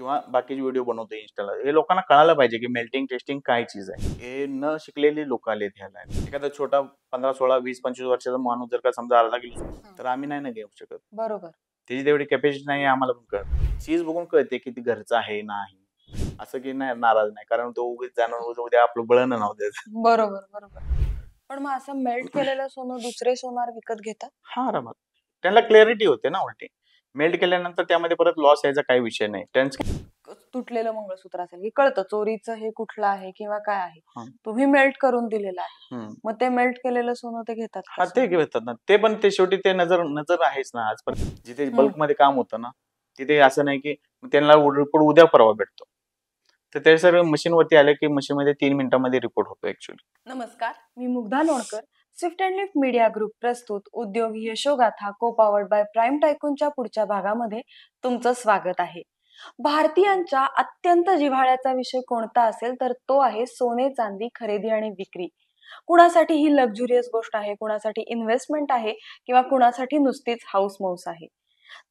किंवा बाकीचे व्हिडिओ बनवतो इन्स्टाला, हे लोकांना कळायला पाहिजे की मेल्टिंग टेस्टिंग काय चीज आहे. हे न शिकलेली लोक आले ह्याला. एखादा छोटा 15, 16, 20, 25 वर्षाचा माणूस जर का समजा अर्धा किलो तर आम्ही नाही ना घेऊ शकत. बरोबर. त्याची तेवढी कॅपॅसिटी नाही आम्हाला पण कळत. चीज बघून कळते की ती घरचं आहे नाही, असं की नाही नाराज नाही, कारण तो उगीच जाणून उद्या आपलं बळण नाव द्यायचं. बरोबर बरोबर. पण मग असं मेल्ट केलेलं सोनं दुसरे सोनार विकत घेतात? हा आरामात. त्यांना क्लॅरिटी होते ना उलटी. मेल्ट केल्यानंतर त्यामध्ये परत लॉस यायचा काही विषय नाही. तुटलेलं मंगळसूत्र असेल की कळतं चोरीचं हे कुठलं आहे किंवा काय आहे. हा. तुम्ही मेल्ट करून दिलेलं आहे, मग ते मेल्ट केलेलं सोनं ते घेतात का? हा ते घेतात ना. ते पण ते शेवटी ते नजर आहेच ना. आज पण जिथे बल्क मध्ये काम होतं ना, तिथे असं नाही की त्यांना रिपोर्ट उद्या परवा भेटतो. तर ते सर मशीन वरती आले की मशीन मध्ये 3 मिनिटांमध्ये रिपोर्ट होतो ऍक्च्युअली. नमस्कार, मी Mugdha Lonkar. Swift and lift media group प्रस्तुत उद्योग यशोगाथा को पॉवर्ड बाय प्राइम टायकूनच्या पुढच्या भागामध्ये तुमचं स्वागत आहे. भारतीयांच्या अत्यंत जिव्हाळ्याचा विषय कोणता असेल तर तो आहे सोने चांदी खरेदी आणि विक्री. कुणासाठी ही लक्झुरियस गोष्ट आहे, कुणासाठी इन्व्हेस्टमेंट आहे किंवा कुणासाठी नुसतीच हाऊस मौस आहे.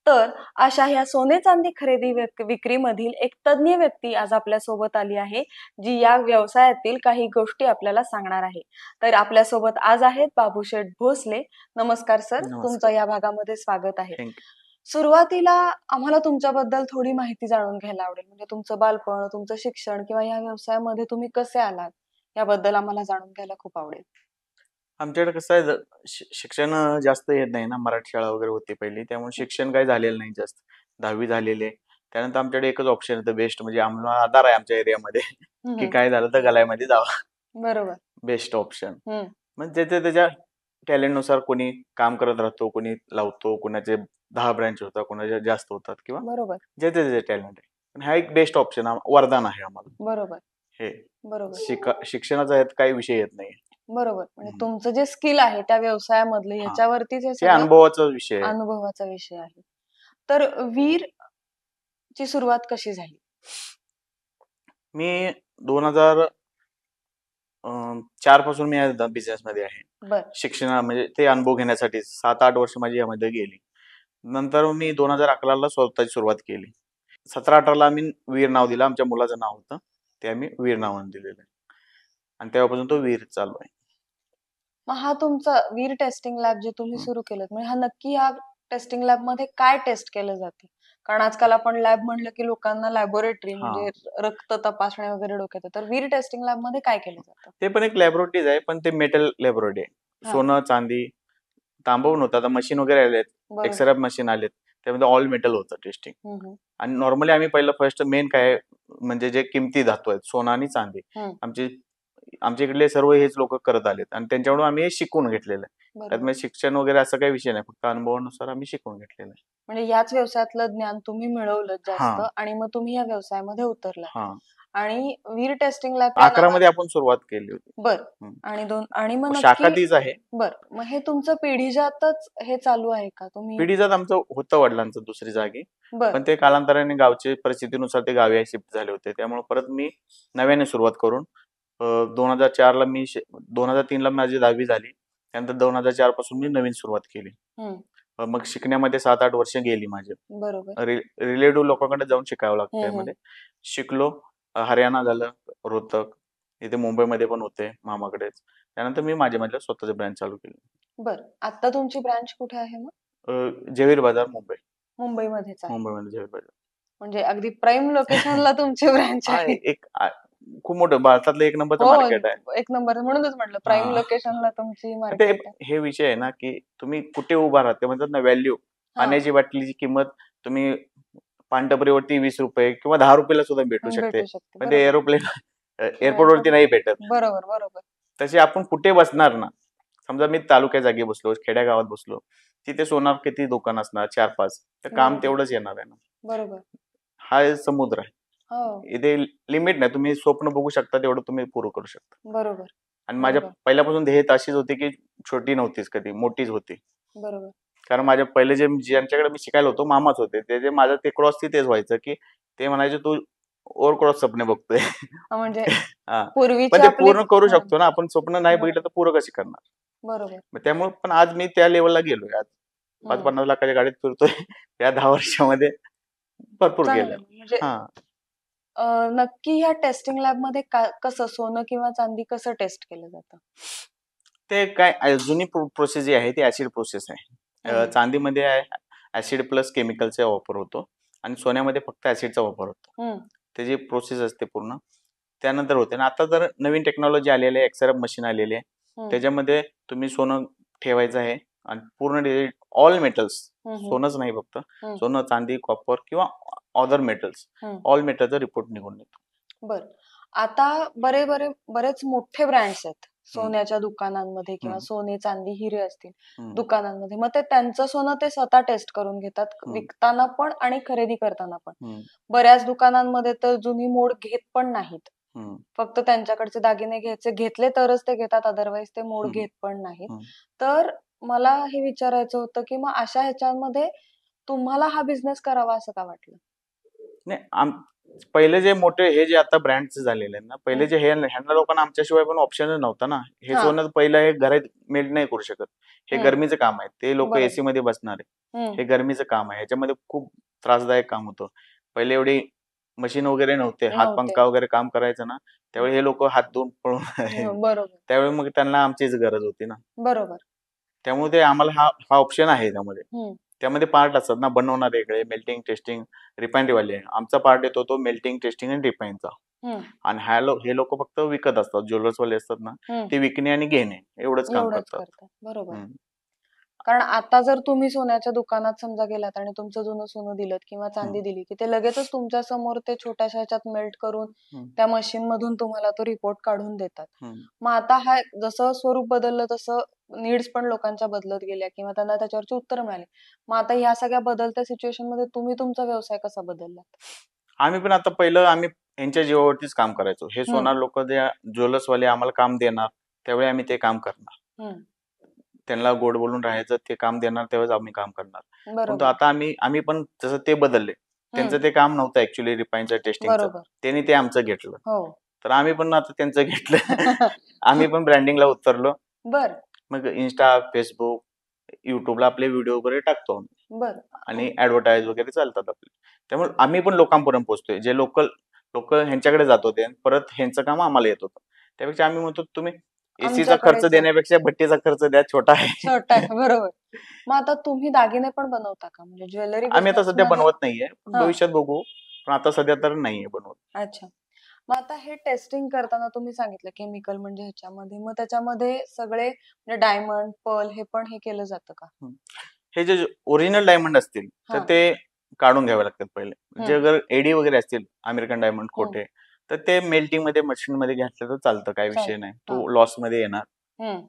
तर अशा ह्या सोने चांदी खरेदी विक्रीमधील एक तज्ञ व्यक्ती आज आपल्या सोबत आली आहे, जी या व्यवसायातील काही गोष्टी आपल्याला सांगणार आहे. तर आपल्या सोबत आज आहेत बाबूशेठ भोसले. नमस्कार सर, तुमचं या भागामध्ये स्वागत आहे. सुरुवातीला आम्हाला तुमच्याबद्दल थोडी माहिती जाणून घ्यायला आवडेल. म्हणजे तुमचं बालपण, तुमचं शिक्षण किंवा या व्यवसायामध्ये तुम्ही कसे आलात याबद्दल आम्हाला जाणून घ्यायला खूप आवडेल. आमच्याकडे कसं आहे, शिक्षण जास्त येत नाही ना. मराठी शाळा वगैरे होती पहिली, त्यामुळे शिक्षण काही झालेलं नाही जास्त. 10वी झालेले. त्यानंतर आमच्याकडे एकच ऑप्शन होतं बेस्ट, म्हणजे आम्हाला आधार आहे आमच्या एरियामध्ये की काय झालं तर गलायमध्ये जावा. बरोबर. Best option. म्हणजे त्याच्या टॅलेंट नुसार कोणी काम करत राहतो, कोणी लावतो, कोणाचे 10 ब्रँच होतात, कोणाचे जास्त होतात किंवा बरोबर जे टॅलेंट आहे. पण हा एक बेस्ट ऑप्शन वरदान आहे आम्हाला. बरोबर. हे बरोबर. शिक्षणाचा यात काही विषय येत नाही. बरोबर. म्हणजे तुमचं जे स्किल आहे त्या व्यवसायामधलं ह्याच्यावरतीच हे अनुभवाचा विषय आहे. अनुभवाचा विषय आहे. तर वीर ची सुरुवात कशी झाली? मी 2004 पासून मी या बिझनेस मध्ये आहे. शिक्षण म्हणजे ते अनुभव घेण्यासाठी 7-8 वर्ष माझी यामध्ये गेली. नंतर मी 2011ला स्वतःची सुरुवात केली. 17-18ला आम्ही वीर नाव दिलं. आमच्या मुलाचं नाव होतं, ते आम्ही वीर नावाने दिलेलं आहे आणि तेव्हापासून तो वीर चालू आहे. मग हा तुमचा वीर टेस्टिंग लॅब जे तुम्ही सुरू केलं, म्हणजे हा नक्की या टेस्टिंग लॅब मध्ये काय टेस्ट केलं जातं? कारण आजकाल आपण लॅब म्हणलं की लोकांना लॅबोरेटरी म्हणजे रक्त तपासणे वगैरे डोक्यात. तर वीर टेस्टिंग लॅब मध्ये काय केलं जातं? ते पण एक लॅबोरेटरीज आहे, पण ते मेटल लॅबोरेटरी आहे. सोनं चांदी तांबं होतं. आता मशीन वगैरे आलेत, एक्सरे मशीन आलेत, त्यामध्ये ऑल मेटल होतं टेस्टिंग. आणि नॉर्मली आम्ही पहिलं फर्स्ट मेन काय म्हणजे जे किमती धातू आहेत सोनं आणि चांदी, आमच्या इकडले सर्व हेच लोक करत आलेत आणि त्यांच्याकडून आम्ही हे शिकून घेतलेलं आहे. त्यात शिक्षण वगैरे असं काही विषय नाही, फक्त अनुभवानुसार आम्ही शिकून घेतलेलं आहे. म्हणजे याच व्यवसायातलं ज्ञान तुम्ही मिळवलं जास्त आणि मग तुम्ही या व्यवसायामध्ये उतरला. आणि वीर टेस्टिंग लॅब 11 मध्ये आपण सुरुवात केली होती. आणि मग शाखा तीच आहे. मग हे तुमचं पिढीजातच हे चालू आहे का? तुम्ही पिढीजात आमचं होतं वडिलांचं दुसरी जागी, पण ते कालांतराने गावच्या परिस्थितीनुसार ते गावी शिफ्ट झाले होते. त्यामुळे परत मी नव्याने सुरुवात करून 2004ला मी 2003ला माझी 10वी झाली. त्यानंतर 2004 पासून मी नवीन सुरुवात केली. मग शिकण्यामध्ये 7-8 वर्ष गेली माझी. रिलेटिव्ह लोकांकडे जाऊन शिकावं लागतं. त्यामध्ये शिकलो. हरियाणा झालं, रोहतक, इथे मुंबईमध्ये पण होते मामाकडेच. त्यानंतर मी माझ्या स्वतःचे ब्रँच चालू केली. आता तुमची ब्रँच कुठे आहे मग? जवेर बाजार, मुंबई. मुंबईमध्येच आहे. मुंबईमध्ये जवेर बाजार. म्हणजे अगदी प्राईम लोकेशनला तुमची ब्रँच आहे. एक खूप मोठं भारतातलं एक नंबरचं मार्केट आहे. एक नंबर म्हणूनच म्हटलं प्राईम लोकेशनला तुमची मार्केट आहे. हे विषय आहे ना की तुम्ही कुठे उभा राहते म्हणतात ना, व्हॅल्यू. पाण्याची बाटलीची किंमत तुम्ही पानटपरीवरती 20 रुपये किंवा 10 रुपयाला सुद्धा भेटू शकते, पण ते एअरपोर्ट वरती नाही भेटत. बरोबर. तसे आपण कुठे बसणार ना, समजा मी तालुक्या जागी बसलो, खेड्या गावात बसलो, तिथे सोनार किती दुकान असणार, 4-5, तर काम तेवढंच येणार आहे ना. बरोबर. हा समुद्र आहे. इथे लिमिट नाही. तुम्ही स्वप्न बघू शकता तेवढं तुम्ही पूर्ण करू शकता. बरोबर. आणि माझ्या पहिल्यापासून ध्येय अशीच होती की छोटी नव्हतीच कधी, मोठीच होती. बरोबर. कारण माझ्या पहिले ज्यांच्याकडे मी शिकायला होतो मामाच होते. ते माझं ते क्रॉस तेच व्हायचं की ते म्हणायचे तू ओव्हर क्रॉस स्वप्न बघतोय. म्हणजे पण ते पूर्ण करू शकतो ना आपण. स्वप्न नाही बघितलं तर पूर्ण कशी करणार? बरोबर. त्यामुळे पण आज मी त्या लेवलला गेलोय. आज 5-50 लाखाच्या गाडीत फिरतोय. या 10 वर्षामध्ये भरपूर चांगलं गेलं. आहे. म्हणजे हा, नक्की ह्या टेस्टिंग लॅब मध्ये कसं सोनं किंवा चांदी कसं टेस्ट केलं जातं? ते काय जुनी प्रोसेस जी आहे ती ऍसिड प्रोसेस आहे. चांदीमध्ये ऍसिड प्लस केमिकलचा वापर होतो आणि सोन्यामध्ये फक्त ऍसिडचा वापर होतो. हम्म, त्याची प्रोसेस असते पूर्ण. त्यानंतर होते आणि आता तर नवीन टेक्नॉलॉजी आलेली आहे, एक्सरेफ मशीन आलेली आहे. हम्म, त्याच्यामध्ये तुम्ही सोनं ठेवायचं आहे आणि पूर्ण ऑल मेटल्स, हम्म, सोनंच नाही फक्त, हम्म, सोनं, चांदी, कॉपर किंवा अदर मेटल्स, हम्म. ऑल मेटलचा रिपोर्ट निघून येतो. बर. आता बरेच मोठे ब्रँड्स आहेत हम्म, सोन्याच्या दुकानांमध्ये किंवा हम्म, सोने चांदी हिरे असतील हम्म, दुकानांमध्ये, मग ते त्यांचं सोनं ते स्वतः टेस्ट करून घेतात हम्म, विकताना पण आणि खरेदी करताना पण. हम्म, बऱ्याच दुकानांमध्ये तर जुनी मोड घेत पण नाहीत. हम्म, फक्त त्यांच्याकडचे दागिने घेतले तरच ते घेतात, अदरवाईज ते मोड हम्म, घेत पण नाहीत. हम्म. तर मला हे विचारायचं होतं की मग अशा ह्याच्यामध्ये तुम्हाला हा बिझनेस करावा असं का वाटलं? नाही, पहिले जे मोठे हे जे आता ब्रँड्स झालेले आहेत ना, पहिले जे ह्यांना लोकांना आमच्याशिवाय पण ऑप्शनच नव्हता ना. हे हा. सोनं पहिलं हे घरात मेल्ट नाही करू शकत. हे हम्म, गरमीचं काम आहे. ते लोक बरोबर. एसी मध्ये बसणार आहे. हम्म, हे गरमीचं काम आहे. ह्याच्यामध्ये खूप त्रासदायक काम होतं. पहिले एवढी मशीन वगैरे नव्हते. हात नव्हते. पंखा वगैरे काम करायचं ना, त्यावेळी हे लोक हात धुवून पळून बरोबर. त्यावेळी मग त्यांना आमचीच गरज होती ना. बरोबर. त्यामुळे ते आम्हाला हा हा ऑप्शन आहे त्यामध्ये. हम्म, त्यामध्ये पार्ट असतात ना, बनवणारे वेगळे, मेल्टिंग, टेस्टिंग, रिफायनरीवाले. आमचा पार्ट येतो तो मेल्टिंग, टेस्टिंग आणि रिफाईनचा. हम्म, आणि हे लोक फक्त विकत असतात, ज्वेलर्सवाले असतात ना, हम्म. ते विकणे आणि घेणे एवढंच काम एवढंच करतात. करतात. बरोबर. हम्म, कारण आता जर तुम्ही सोन्याच्या दुकानात समजा गेलात आणि तुमचं जुनं सोनं दिलं किंवा चांदी हम्म, दिली, की ते लगेचच तुमच्या समोर ते छोट्याशा ह्याच्यात मेल्ट करून हम्म, त्या मशीन मधून तुम्हाला तो रिपोर्ट काढून देतात. हम्म. मग आता हा जसं स्वरूप बदललं तसं नीड्स पण लोकांच्या बदलत गेल्या किंवा त्यांना त्याच्यावरची उत्तरं मिळाली. मग आता ह्या सगळ्या बदलत्या सिच्युएशन मध्ये तुम्ही तुमचा व्यवसाय कसा बदलला? आम्ही पण आता पहिलं आम्ही यांच्या जीवावरतीच काम करायचो. हे हम्म, सोनार लोक जे ज्वेलर्सवाले आम्हाला काम देणार, त्यावेळी आम्ही ते काम करणार. हम्म. त्यांना गोड बोलून राहायचं, ते काम देणार तेव्हाच आम्ही काम करणार. परंतु बरोबर. आता आम्ही पण जसं ते बदलले. हम्म, त्यांचं ते काम नव्हतं ऍक्च्युली रिफाईनचं, टेस्टिंगचं. बरोबर. त्यांनी ते आमचं घेतलं. हो. तर आम्ही पण आता त्यांचं घेतलं. आम्ही पण ब्रँडिंगला उतरलो. बर. मग इंस्टा, फेसबुक, युट्यूबला आपले व्हिडिओ वगैरे टाकतो आम्ही बर. आणि ऍडव्हर्टाईज वगैरे चालतात आपले. त्यामुळे आम्ही पण लोकांपर्यंत पोहोचतोय. जे लोकल लोक ह्यांच्याकडे जात होते आणि परत ह्यांचं काम आम्हाला येत होतं. त्यापेक्षा आम्ही म्हणतो तुम्ही एसीचा खर्च आमच्याकडेच या. देण्यापेक्षा भट्टीचा खर्च द्या, छोटा आहे. छोटा आहे. बरोबर. मग आता तुम्ही दागिने पण बनवता का? म्हणजे ज्वेलरी आम्ही आता बिझनेस सध्या मध्ये? बनवत नाहीये. हा. भविष्यात बघू. पण आता सध्या तर नाहीये बनवत. अच्छा. मग आता हे टेस्टिंग करताना तुम्ही सांगितलं केमिकल म्हणजे ह्याच्यामध्ये, मग त्याच्यामध्ये सगळे म्हणजे डायमंड, पर्ल हे पण हे केलं जातं का? हं. हे जे ओरिजिनल डायमंड असतील तर हा. ते काढून घ्यावे लागतात पहिले. जे हम्म, अगर एडी वगैरे असतील, अमेरिकन डायमंड हम्म. खोटे, तर ते मेल्टिंग मध्ये मशीन मध्ये घेतलं तर चालतं, काही विषय चालतं. नाही. हा. तो लॉस मध्ये येणार. हम्म.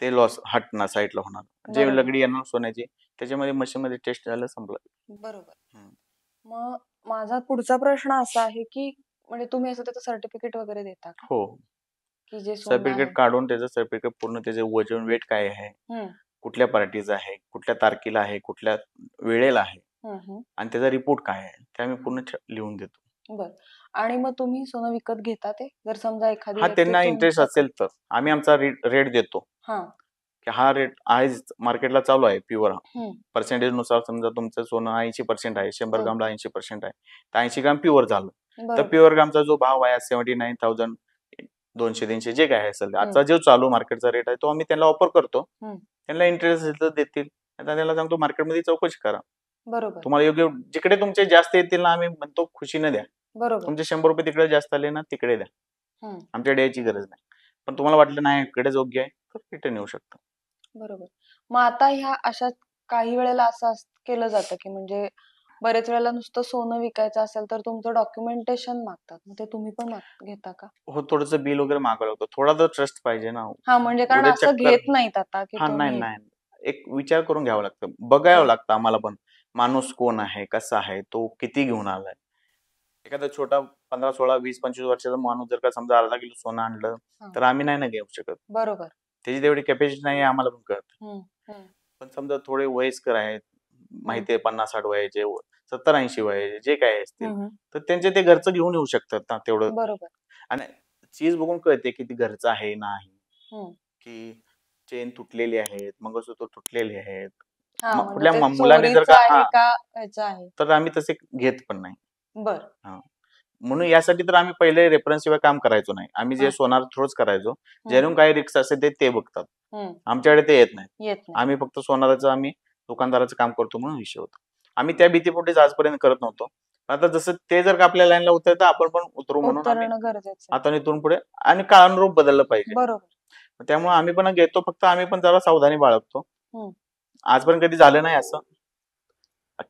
ते लॉस हटणार, साईडला होणार. जे बरोबर. लगडी येणार सोन्याची, त्याच्यामध्ये मशीन मध्ये टेस्ट झालं, संपलं. बरोबर. हं. मग माझा पुढचा प्रश्न असा आहे की म्हणजे तुम्ही असं त्याचं सर्टिफिकेट वगैरे देता का? हो. की जे सोनं आहे? सर्टिफिकेट काढून त्याचं सर्टिफिकेट पूर्ण, त्याचे वजन, वेट काय आहे, हम्म, कुठल्या पार्टीचं आहे, कुठल्या तारखेला आहे, कुठल्या वेळेला आहे हम्म. आणि त्याचा रिपोर्ट काय आहे, ते आम्ही पूर्ण लिहून देतो. बर. आणि मग तुम्ही सोनं विकत घेता ते? जर समजा एखादी हा, व्यक्ती त्यांना इंटरेस्ट तुमच्याकडे. असेल तर आम्ही आमचा रेट देतो, हा. की हा रेट आहे मार्केटला चालू आहे प्युअर. हम्म, पर्सेंटेज नुसार समजा तुमचं सोनं 80% आहे, 100 हम्म. ग्रामला 80% आहे, तर 80 ग्राम प्युअर झालं. तर बरोबर. प्युअर ग्रामचा जो भाव आहे 79,000, 200-300 जे काय असेल, हम्म, आजचा जो चालू मार्केटचा रेट आहे तो आम्ही त्यांना ऑफर करतो. हम्म. त्यांना इंटरेस्ट असेल तर देतील. आता त्याला सांगतो मार्केटमध्ये चौकशी करा. बरोबर. तुम्हाला योग्य जिकडे तुमचे जास्त येतील ना, आम्ही म्हणतो खुशीने द्या. बरोबर. तुमचे 100 रुपये तिकडे जास्त आले ना, तिकडे द्या. हम्म, आमच्याकडे यायची गरज नाही. पण तुम्हाला वाटलं नाही इकडेच योग्य आहे, तर रिटर्न येऊ शकतं. बरोबर. मग आता ह्या अशा काही वेळेला असं केलं जातं की म्हणजे बरेच वेळेला नुसतं सोनं विकायचं असेल तर तुमचं डॉक्युमेंटेशन मागतात, मग ते तुम्ही पण घेता का? हो, थोडंसं बिल वगैरे मागावं लागतं. थोडा तर ट्रस्ट पाहिजे ना. हा, म्हणजे कारण उद्या असं चक्कर. घेत नाहीत आता की हा, नाही, तुम्ही. नाही. एक विचार करून घ्यावा लागतं. बघावं बर. लागतं आम्हाला पण. माणूस कोण आहे, कसा आहे, तो किती घेऊन आलाय. एखादा छोटा 15, 16, 20, 25 वर्षाचा माणूस जर का समजा अर्धा किलो सोनं आणलं, हा. तर आम्ही नाही ना घेऊ शकत. बरोबर. त्याची तेवढी कॅपॅसिटी नाही आहे, आम्हाला पण कळतं. हम्म, हम्म, पण समजा थोडे वयस्कर आहेत, हम्म, माहिती आहे 50-60 वयाचे, 70-80 वयाचे जे काय असतील, हम्म. तर त्यांचे ते घरचं घेऊन येऊ शकतात ना तेवढं. बरोबर. आणि चीज बघून कळते की ती घरचं आहे नाही, हम्म, की चेन तुटलेली आहेत, मंगळसूत्र तुटलेले आहेत, म्हणजे कुठल्या ते मुलाने जर चोरीचं का आहे का ह्याचं आहे. तर आम्ही तसे घेत पण नाही. बर. म्हणून यासाठी तर आम्ही पहिले रेफरन्स शिवाय काम करायचो नाही. आम्ही जे अच्छा. सोनार थ्रूच करायचो. हम्म, जेणून काही रिक्स असेल ते बघतात. हम्म. आमच्याकडे ते येत नाही. येत नाही. आम्ही फक्त सोनाराचं आम्ही दुकानदाराचं काम करतो म्हणून विषय होता. आम्ही त्या भीतीपोटीच आजपर्यंत करत नव्हतो. आता जसं ते जर का आपल्या लाईनला उतरतं आपण पण उतरू म्हणून आम्ही उतरणं गरजेचं आहे. आता इथून पुढे आणि काळानुरूप बदललं पाहिजे. बरोबर. त्यामुळे आम्ही पण घेतो, फक्त आम्ही पण जरा सावधानी बाळगतो. हम्म. आजपर्यंत कधी झालं नाही असं,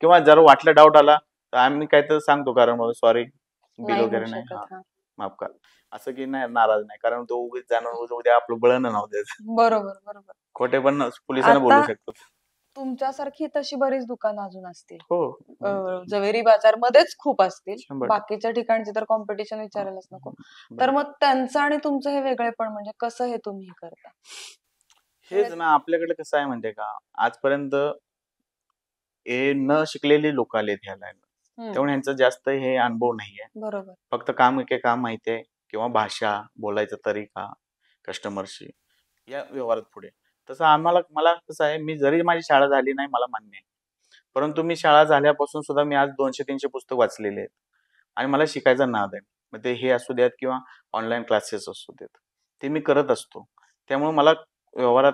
किंवा जर वाटलं डाऊट आला तर आम्ही काहीतरी सांगतो, कारण सॉरी बिल नाही होऊ वगैरे नाही, शकत. हा. माफ कर. असं की नाही, नाराज नाही, कारण तो उगीच जाणून उद्या आपलं बळण नाव द्यायचं. बरोबर बरोबर. खोटे पण पोलिसांना बोलू आता शकतो. तुमच्यासारखी तशी बरीच दुकानं अजून असतील. हो, जवेरी बाजार मध्येच खूप असतील. 100%. बाकीच्या ठिकाणची तर कॉम्पिटिशन विचारायलाच नको. तर बरं. मग त्यांचं आणि तुमचं हे वेगळेपण म्हणजे कसं हे तुम्ही हे करता? हेच ना, आपल्याकडे कसं आहे माहितीये का, आजपर्यंत हे न शिकलेली लोक आलेत ह्या लाईनला, हम्म, त्यामुळे ह्यांचा जास्त हे अनुभव नाहीये. बरोबर. फक्त काम माहितीये, किंवा भाषा, बोलायचा तरीका, कस्टमरशी या व्यवहारात पुढे. तसं मला कसं आहे, मी जरी माझी शाळा झाली नाही मला मान्य आहे, परंतु मी शाळा झाल्यापासून सुद्धा मी आज 200-300 पुस्तक वाचलेले आहेत आणि मला शिकायचा नाद आहे. मग ते हे असू द्यात किंवा ऑनलाईन क्लासेस असू देत, ते मी करत असतो. त्यामुळे मला व्यवहारात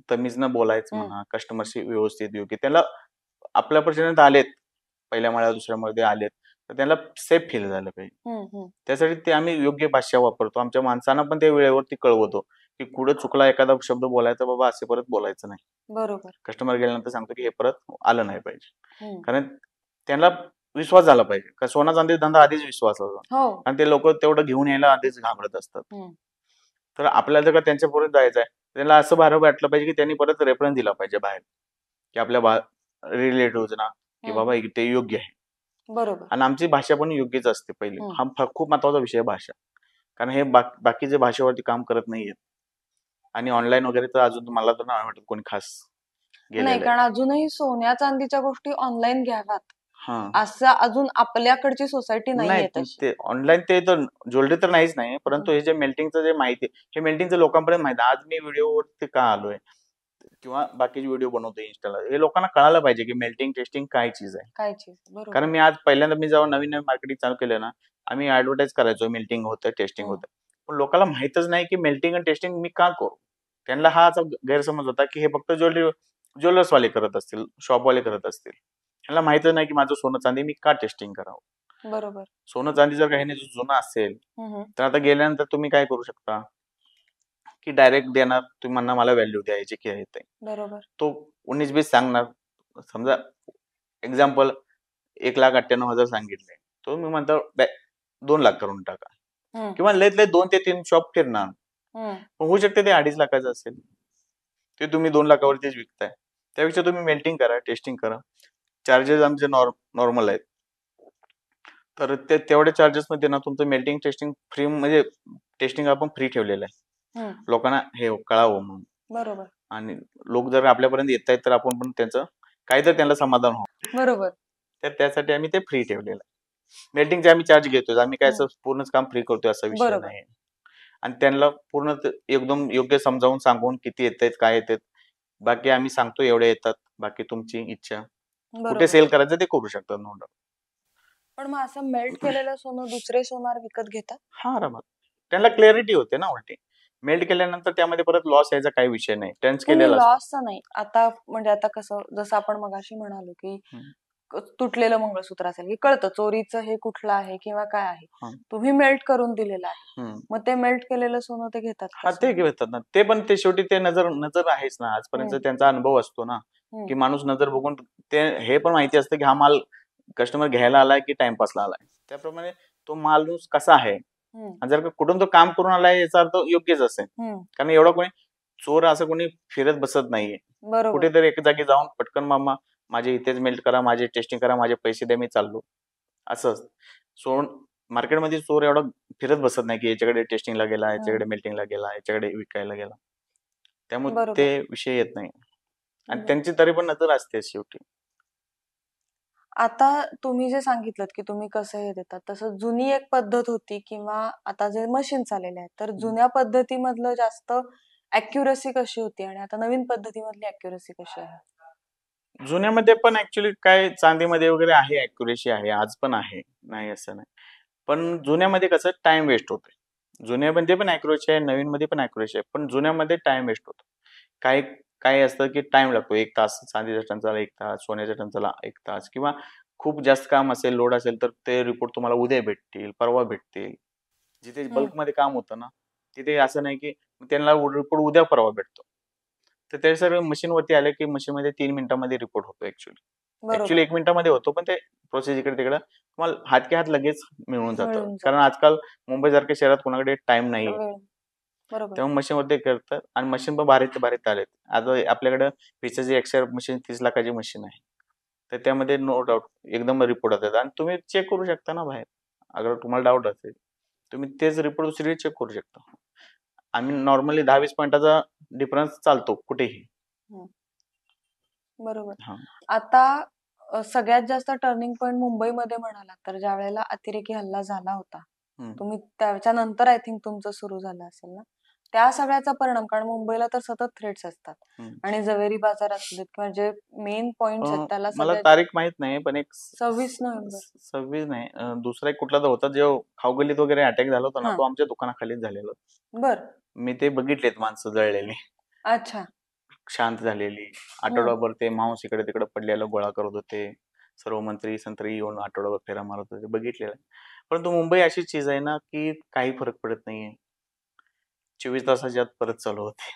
तमीजनं बोलायचं हम्म, म्हणा, कस्टमरशी व्यवस्थित योग्य त्याला आपल्यापर्यंत आलेत, पहिल्या माळ्यावर दुसऱ्या मध्ये आलेत, तर त्याला सेफ फील झालं पाहिजे. हम्म, हम्म. त्यासाठी ते आम्ही योग्य भाषा वापरतो. आमच्या माणसांना पण ते वेळेवरती कळवतो, की कुठं चुकला एखादा शब्द बोलायचा, बाबा असे परत बोलायचं नाही. बरोबर. कस्टमर गेल्यानंतर सांगतो की हे परत आलं नाही पाहिजे, हम्म. कारण त्यांना विश्वास झाला पाहिजे. का सोना चांदी धंदा आधीच विश्वास होता, हो. आणि ते लोक तेवढं घेऊन यायला आधीच घाबरत असतात. हम्म, तर आपल्याला जर का त्यांच्यापर्यंत जायचं आहे, त्याला असं भार वाटलं पाहिजे की त्यांनी परत रेफरन्स दिला पाहिजे बाहेर, की आपल्या रिलेटिव्हजना, की हम्म. बाबा ते योग्य आहे. बरोबर. आणि आमची भाषा पण योग्यच असते पहिली. हम्म. हा खूप महत्वाचा विषय आहे भाषा, कारण हे बाकीचे भाषेवरती काम करत नाहीयेत. आणि ऑनलाईन वगैरे तर अजून मला तर नाही वाटत कोणी खास नाही, गेलेलं आहे. कारण अजूनही सोन्या चांदीच्या गोष्टी ऑनलाईन घ्याव्यात हा, असं अजून आपल्याकडची सोसायटी नाहीये नाही तशी. ते ऑनलाईन ते तर ज्वेलरी तर नाहीच नाही, परंतु हम्म. हे जे मेल्टिंगचं जे माहिती हे मेल्टिंगचं लोकांपर्यंत माहिती आहे. आज मी व्हिडिओवरती का आलोय किंवा बाकीचे व्हिडिओ बनवतो इंस्टाला, हे लोकांना कळायला पाहिजे की मेल्टिंग टेस्टिंग काय चीज आहे. काय चीज. बरोबर. कारण मी आज पहिल्यांदा मी जेव्हा नवीन नवीन मार्केटिंग चालू केलं ना, आम्ही ऍडव्हर्टाईज करायचो मेल्टिंग होतं, टेस्टिंग हम्म, होतं, पण लोकांना माहितच नाही की मेल्टिंग आणि टेस्टिंग मी का करू. त्यांना हा असा गैरसमज होता की हे फक्त ज्वेलर्सवाले करत असतील, शॉपवाले करत असतील. त्यांना माहितच नाही की माझं सोनं चांदी मी का टेस्टिंग करावं. बरोबर. सोनं चांदी जर काही जुनं असेल, हम्म, तर आता गेल्यानंतर तुम्ही काय करू शकता, की डायरेक्ट देणार, तुम्ही म्हणणार मला व्हॅल्यू द्यायची की आहे ते, बरोबर. तो 19-20 सांगणार. समजा एक्झाम्पल 1,98,000 सांगितले, तो मी म्हणतो 2 लाख करून टाका, हम्म, किंवा लयत लय 2 ते 3 शॉप फिरणार. हम्म. पण होऊ शकते ते 2.5 लाखाचं असेल, ते तुम्ही 2 लाखावरतीच विकताय. त्यापेक्षा तुम्ही मेल्टिंग करा, टेस्टिंग करा. चार्जेस आमचे नॉर्मल आहेत, तर ते तेवढ्या चार्जेस मध्ये ना तुमचं मेल्टिंग टेस्टिंग फ्री, म्हणजे टेस्टिंग आपण फ्री ठेवलेलं आहे, हम्म. लोकांना हे कळावं म्हणून. बरोबर. आणि लोक जर आपल्यापर्यंत येत आहेत तर आपण पण त्यांचं काहीतरी त्यांना समाधान व्हावं, बरोबर. तर त्यासाठी आम्ही ते फ्री ठेवलेलं आहे. मेल्टिंगचे आम्ही चार्ज घेतोय, आम्ही काय असं पूर्णच काम फ्री करतोय असा विषय बरोबर. नाही. आणि त्यांना पूर्ण एकदम योग्य समजावून सांगून किती येत आहेत, काय येतात, बाकी आम्ही सांगतो एवढे येतात, बाकी तुमची इच्छा, कुठे बरोबर. सेल करायचं ते करू शकतात. No doubt. पण मग असं मेल्ट केलेलं सोनं दुसरे सोनार विकत घेतात? हा, आरामात त्यांना क्लॅरिटी होते ना उलटी. मेल्ट केल्यानंतर त्यामध्ये परत लॉस यायचा काही विषय नाही, टर्न्स नाही नाही, केलेला असतो. लॉसचा नाही. आता म्हणजे आता कसं, जसं आपण मगाशी म्हणालो की हम्म. तुटलेलं मंगळसूत्र असेल की कळतं चोरीचं हे कुठलं आहे किंवा काय आहे. हा. तुम्ही मेल्ट करून दिलेलं आहे, हम्म. मग ते मेल्ट केलेलं सोनं ते घेतात हा, का ते सोनं? घेतात ना, ते पण ते शेवटी ते नजर नजर आहेच ना, आजपर्यंत हम्म, त्यांचा अनुभव असतो ना, हम्म, की माणूस नजर बघून ते हे पण माहिती असतं की हा माल कस्टमर घ्यायला आलाय की टाइमपासला आलाय. त्याप्रमाणे तो माणूस कसा आहे, हम्म, आणि जर का कुठून तो काम करून आलाय याचा अर्थ योग्यच असेल. हम्म. कारण एवढा कोणी चोर असं कोणी फिरत बसत नाहीये. बरोबर. कुठेतरी एक जागी जाऊन पटकन मामा माझे इथेच मेल्ट करा, माझे टेस्टिंग करा, माझे पैसे द्या, मी चाललो, असं असतं. सोड मार्केटमध्ये चोर एवढा फिरत बसत नाही की याच्याकडे टेस्टिंगला गेला, याच्याकडे मेल्टिंगला गेला, याच्याकडे विकायला गेला. त्यामुळे बरोबर. ते विषय येत नाही, आणि हम्म. त्यांची तरी पण नजर असते शेवटी. आता तुम्ही जे सांगितलं की तुम्ही कसं हे देतात, तसं जुनी एक पद्धत होती किंवा आता जे मशीन्स आलेले आहेत, तर जुन्या पद्धतीमधलं जास्त अॅक्युरसी कशी होती आणि आता नवीन पद्धतीमधली अॅक्युरसी कशी आहे? जुन्यामध्ये पण ऍक्च्युली काय चांदीमध्ये वगैरे आहे, अॅक्युरेसी आहे, आज पण आहे, नाही असं नाही. पण जुन्यामध्ये कसं टाइम वेस्ट होतोय. जुन्यामध्ये पण अॅक्युरेसी आहे, नवीनमध्ये पण अॅक्युरेसी आहे. पण जुन्यामध्ये टाइम वेस्ट होतो. काही काही असतं की टाइम लागतो. 1 तास चांदीच्या टंचाला 1 तास, सोन्याच्या टंचाला 1 तास किंवा खूप जास्त काम असेल, लोड असेल तर ते रिपोर्ट तुम्हाला उद्या भेटतील, परवा भेटतील. जिथे हम्म. बल्कमध्ये काम होतं ना, तिथे असं नाही की त्यांना रिपोर्ट उद्या परवा भेटतो. तर ते सगळं मशीनवरती आलं की मशीनमध्ये 3 मिनिटांमध्ये रिपोर्ट होतो ॲक्च्युअली. ॲक्च्युअली बरोबर. 1 मिनिटामध्ये होतो, पण ते प्रोसेस इकडे-तिकडं तुम्हाला हात के हात लगेच मिळून जातं. मिळून कारण जात. आजकाल मुंबईसारख्या शहरात कोणाकडे टाईम नाहीये. वेळ. बरोबर. तेव्हा मशीनवरती करतात आणि मशीन पण भारीतले भारी आलेत. आता आपल्याकडं पिझ्झाची एक्सेल मशीन 30 लाखाची मशीन आहे. तर त्यामध्ये नो डाउट एकदम रिपोर्ट येतात आणि तुम्ही चेक करू शकता ना बाहेर. अगर तुम्हाला डाऊट असेल, तुम्ही तेच रिपोर्ट दुसरीकडे चेक करू शकता. आम्ही नॉर्मली 10-20 पॉइंटाचा डिफरन्स चालतो कुठेही. हम्म. बरोबर. हां. आता सगळ्यात जास्त टर्निंग पॉइंट मुंबईमध्ये म्हणालात तर ज्या वेळेला अतिरेकी हल्ला झाला होता, हं, तुम्ही त्याच्या नंतर आय थिंक तुमचं सुरू झालं असेल ना, त्या सगळ्याचा परिणाम, कारण मुंबईला तर सतत थ्रेट्स असतात हं. आणि जवेरी बाजार असू देत किंवा जे मेन पॉइंट्स आहेत त्याला मला सगळ्यात तारीख माहीत नाही, पण एक 26 नोव्हेंबर. 26 नाही, दुसरा एक कुठला तर होता, जो खाऊगल्लीत वगैरे अटॅक झाला होता ना, हा. तो आमच्या दुकानाखालीच झालेला. बर. मी ते बघितलेत माणसं जळलेली, अच्छा. शांत झालेली. हम्म. आठवडाभर ते मांस इकडे-तिकडे पडलेलं गोळा करत होते. सर्व मंत्री-संत्री येऊन आठवडाभर फेऱ्या मारत होते. बघितलेलं आहे. परंतु मुंबई अशी चीज आहे ना, की काही फरक पडत नाहीये. 24 तासाच्या आत परत चालू होते.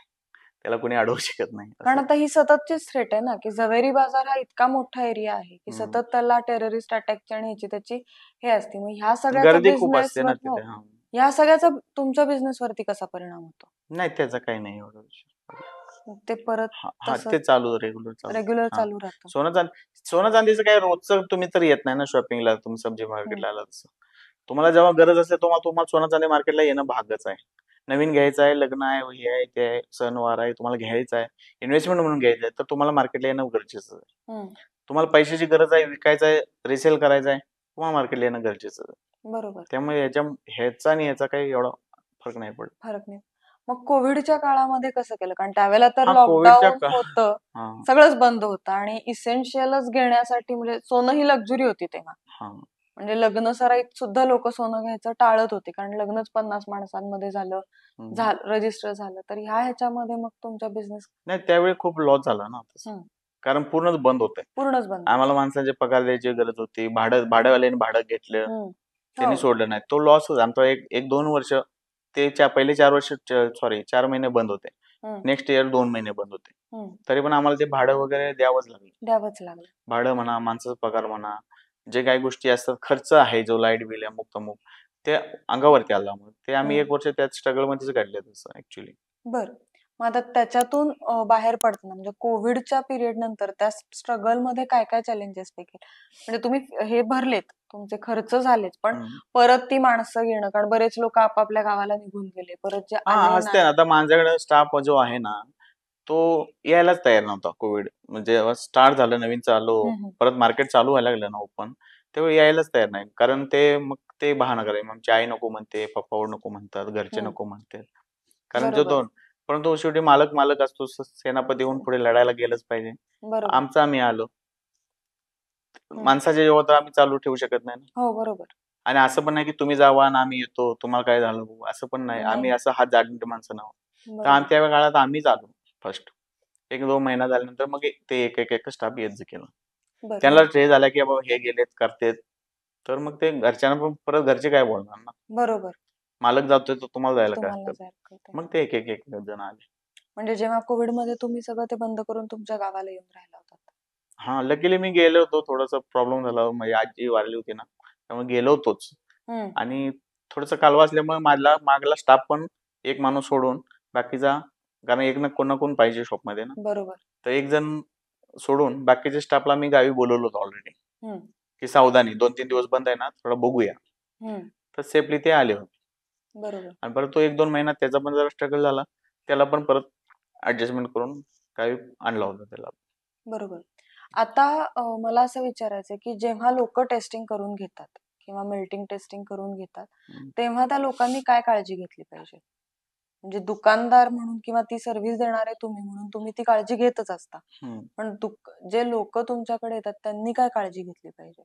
त्याला कोणी अडवू शकत नाही कारण असं आहे. आता ही सततचीच थ्रेट आहे ना, की झवेरी बाजार हा इतका मोठा एरिया आहे की हं. सतत त्याला टेररिस्ट अटॅकची आणि ह्याची त्याची हे असते. मग ह्या सगळ्याचा गर्दी खूप असते ना बिझनेसवर तिथे. हां. ह्या सगळ्याचा तुमच्या बिझनेसवरती कसा परिणाम होतो? नाही त्याचा काही नाही एवढा विषय. मग ते परत हां, हां. तसं ते चालू रेग्युलर चालू. रेग्युलर हां. चालू राहतं. सोनं-चांदीचं काय रोजचं तुम्ही तर येत नाही ना शॉपिंगला, तुम्ही सब्जी हम्म. मार्केटला आलात तसं. तुम्हाला जेव्हा गरज असेल तेव्हा तुम्हाला सोनं-चांदी मार्केटला येणं भागच आहे. नवीन घ्यायचं आहे, लग्न आहे, हे आहे, ते आहे, सणवार आहे, तुम्हाला घ्यायचं आहे, इन्व्हेस्टमेंट म्हणून घ्यायचं आहे, तर तुम्हाला मार्केटला येणं गरजेचं आहे. हम्म. तुम्हाला पैशाची गरज आहे, विकायचं आहे, रिसेल करायचं आहे, तुम्हाला मार्केटला येणं गरजेचं आहे. बरोबर. त्यामुळे ह्याचा आणि ह्याचा काही एवढा फरक नाही पडत. फरक नाही. मग कोविडच्या काळामध्ये कसं केलं? कारण त्यावेळेला तर हां, कोविडच्या लॉकडाऊन का होतं, हां, सगळंच बंद होतं आणि इसेन्शियलच घेण्यासाठी म्हणजे सोनं ही लक्झरी होती तेव्हा. हां. म्हणजे लग्न सराईत सुद्धा लोक सोनं घ्यायचं टाळत होते, कारण लग्नच 50 माणसांमध्ये झालं, हं. रजिस्टर झालं. तर ह्याच्यामध्ये मग तुमचा बिझनेस नाही त्यावेळी खूप लॉस झाला ना तसं. कारण पूर्णच बंद होतंय. पूर्णच बंद आम्हाला होतं. माणसांचे पगार द्यायची गरज होती. भाड्यावाल्याने भाडं घेतलं. हम्म. त्यांनी हो. सोडलं नाही. तो लॉसच आमचा एक 2 वर्ष ते पहिले 4 वर्ष सॉरी 4 महिने बंद होते. हम्म. नेक्स्ट इयर 2 महिने बंद होते. हम्म. तरी पण आम्हाला ते भाडं वगैरे द्यावंच लागलं. द्यावंच लागलं. भाडं म्हणा, माणसाचा पगार म्हणा, जे काही गोष्टी असतात, खर्च आहे जो लाईट बिल, अमुक-तमुक, ते अंगावरती आलं मग. ते आम्ही 1 वर्ष त्याच स्ट्रगलमध्येच काढले तसं ॲक्चुअली. बर. मग आता त्याच्यातून बाहेर पडताना म्हणजे कोविडच्या पिरियड नंतर त्या स्ट्रगल मध्ये काय काय चॅलेंजेस पैकी म्हणजे तुम्ही हे भरलेत, तुमचे खर्च झालेत, पण परत ती माणसं घेणं, कारण बरेच लोक आपापल्या गावाला निघून गेले, परत जे आले असते ना. नाही. आता माझ्याकडे स्टाफ जो आहे ना, तो यायलाच तयार नव्हता कोविड. म्हणजे जेव्हा स्टार्ट झालं, नवीन चालू, हम्म. परत मार्केट चालू व्हायला लागलं ना ओपन, तेव्हा यायलाच तयार नाही. कारण ते मग ते बहाणा करायचे. मग आमची आई नको म्हणते, पप्पा नको म्हणतात, घरचे हम्म. नको म्हणतात. कारण जो बरोबर. दोन परंतु शेवटी मालक असतो. सेनापती होऊन पुढे लढायला गेलंच पाहिजे. बरोबर. आमचं आम्ही आलो. हम्म. माणसाच्या जीवावर तर आम्ही चालू ठेवू शकत नाही ना. हो, बरोबर. आणि असं पण नाही की तुम्ही जावा आणि आम्ही येतो, तुम्हाला काय झालं भाऊ, असं पण नाही. आम्ही नाही. असं हात जाडण्याची माणसं नाहो. तर बरोबर. त्या काळात आम्हीच आलो फर्स्ट. 1-2 महिना झाल्यानंतर मग ते एक स्टाफ यायचं केलं. त्यांना बरोबर. हे झालं की बाबा हे गेलेत, करतेत. तर मग ते घरच्यांना पण परत घरचे काय बोलणार ना. बरोबर. मालक जातोय तर तुम्हाला जायला काय तुम्हाला हरकत. जायला कळतंय. मग ते एक जण आले. म्हणजे जेव्हा कोविड मध्ये तुम्ही सगळं ते बंद करून तुमच्या गावाला येऊन राहिला होता. हां, लकीली मी गेलो होतो. थोडासा प्रॉब्लेम झाला. माझी आजी वारली होती ना, त्यामुळे गेलो होतोच. हम्म. आणि थोडंसं कालवा असल्यामुळे मागला स्टाफ पण एक माणूस सोडून बाकीचा, कारण एक ना कोण पाहिजे शॉपमध्ये ना. बरोबर. तर एक जण सोडून बाकीच्या स्टाफला मी गावी बोलवलं होतं ऑलरेडी, हम्म. की सावधानी 2-3 दिवस बंद आहे ना, थोडं बघूया. हम्म. तर सेफली ते आले होते. बरोबर. आणि परत तो 1-2 महिना त्याचा पण जरा स्ट्रगल झाला. त्याला पण परत ॲडजस्टमेंट करून गावी आणला होता त्याला. बरोबर. आता मला असं विचारायचं की जेव्हा लोक टेस्टिंग करून घेतात किंवा मेल्टिंग टेस्टिंग करून घेतात, हं. तेव्हा त्या लोकांनी काय काळजी घेतली पाहिजे? म्हणजे दुकानदार म्हणून किंवा ती सर्व्हिस देणारे तुम्ही म्हणून तुम्ही ती काळजी घेतच असता. पण जे लोक तुमच्याकडे येतात त्यांनी काय काळजी घेतली पाहिजे?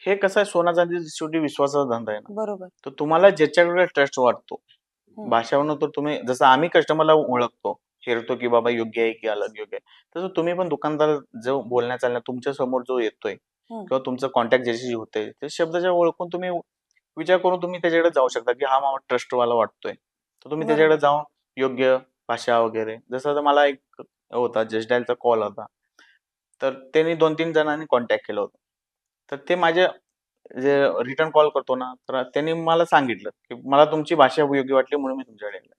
हे कसं आहे, सोना चांदी शेवटी विश्वासाचा धंदा आहे ना. बरोबर. तर तुम्हाला ज्याच्याकडे ट्रस्ट वाटतो, भाषावरून तर तुम्ही, जसं आम्ही कस्टमरला ओळखतो, हेरतो की बाबा योग्य आहे की अलग योग्य आहे, तसं तुम्ही पण दुकानदार जो बोलण्या चालण्या तुमच्या समोर जो येतोय किंवा तुमचं कॉन्टॅक्ट ज्याच्याशी होतंय, ते शब्दाच्या ओळखून तुम्ही विचार करून तुम्ही त्याच्याकडे जाऊ शकता की हा मामा ट्रस्टवाला वाटतोय, तर तुम्ही त्याच्याकडे जाऊन योग्य भाषा वगैरे, जसं आता मला एक होता जस्ट डायलचा कॉल होता, तर त्यांनी 2-3 जणांनी कॉन्टॅक्ट केलं होतं. तर ते माझे जे रिटर्न कॉल करतो ना, तर त्यांनी मला सांगितलं की मला तुमची भाषा योग्य वाटली म्हणून मी तुमच्याकडे आलो.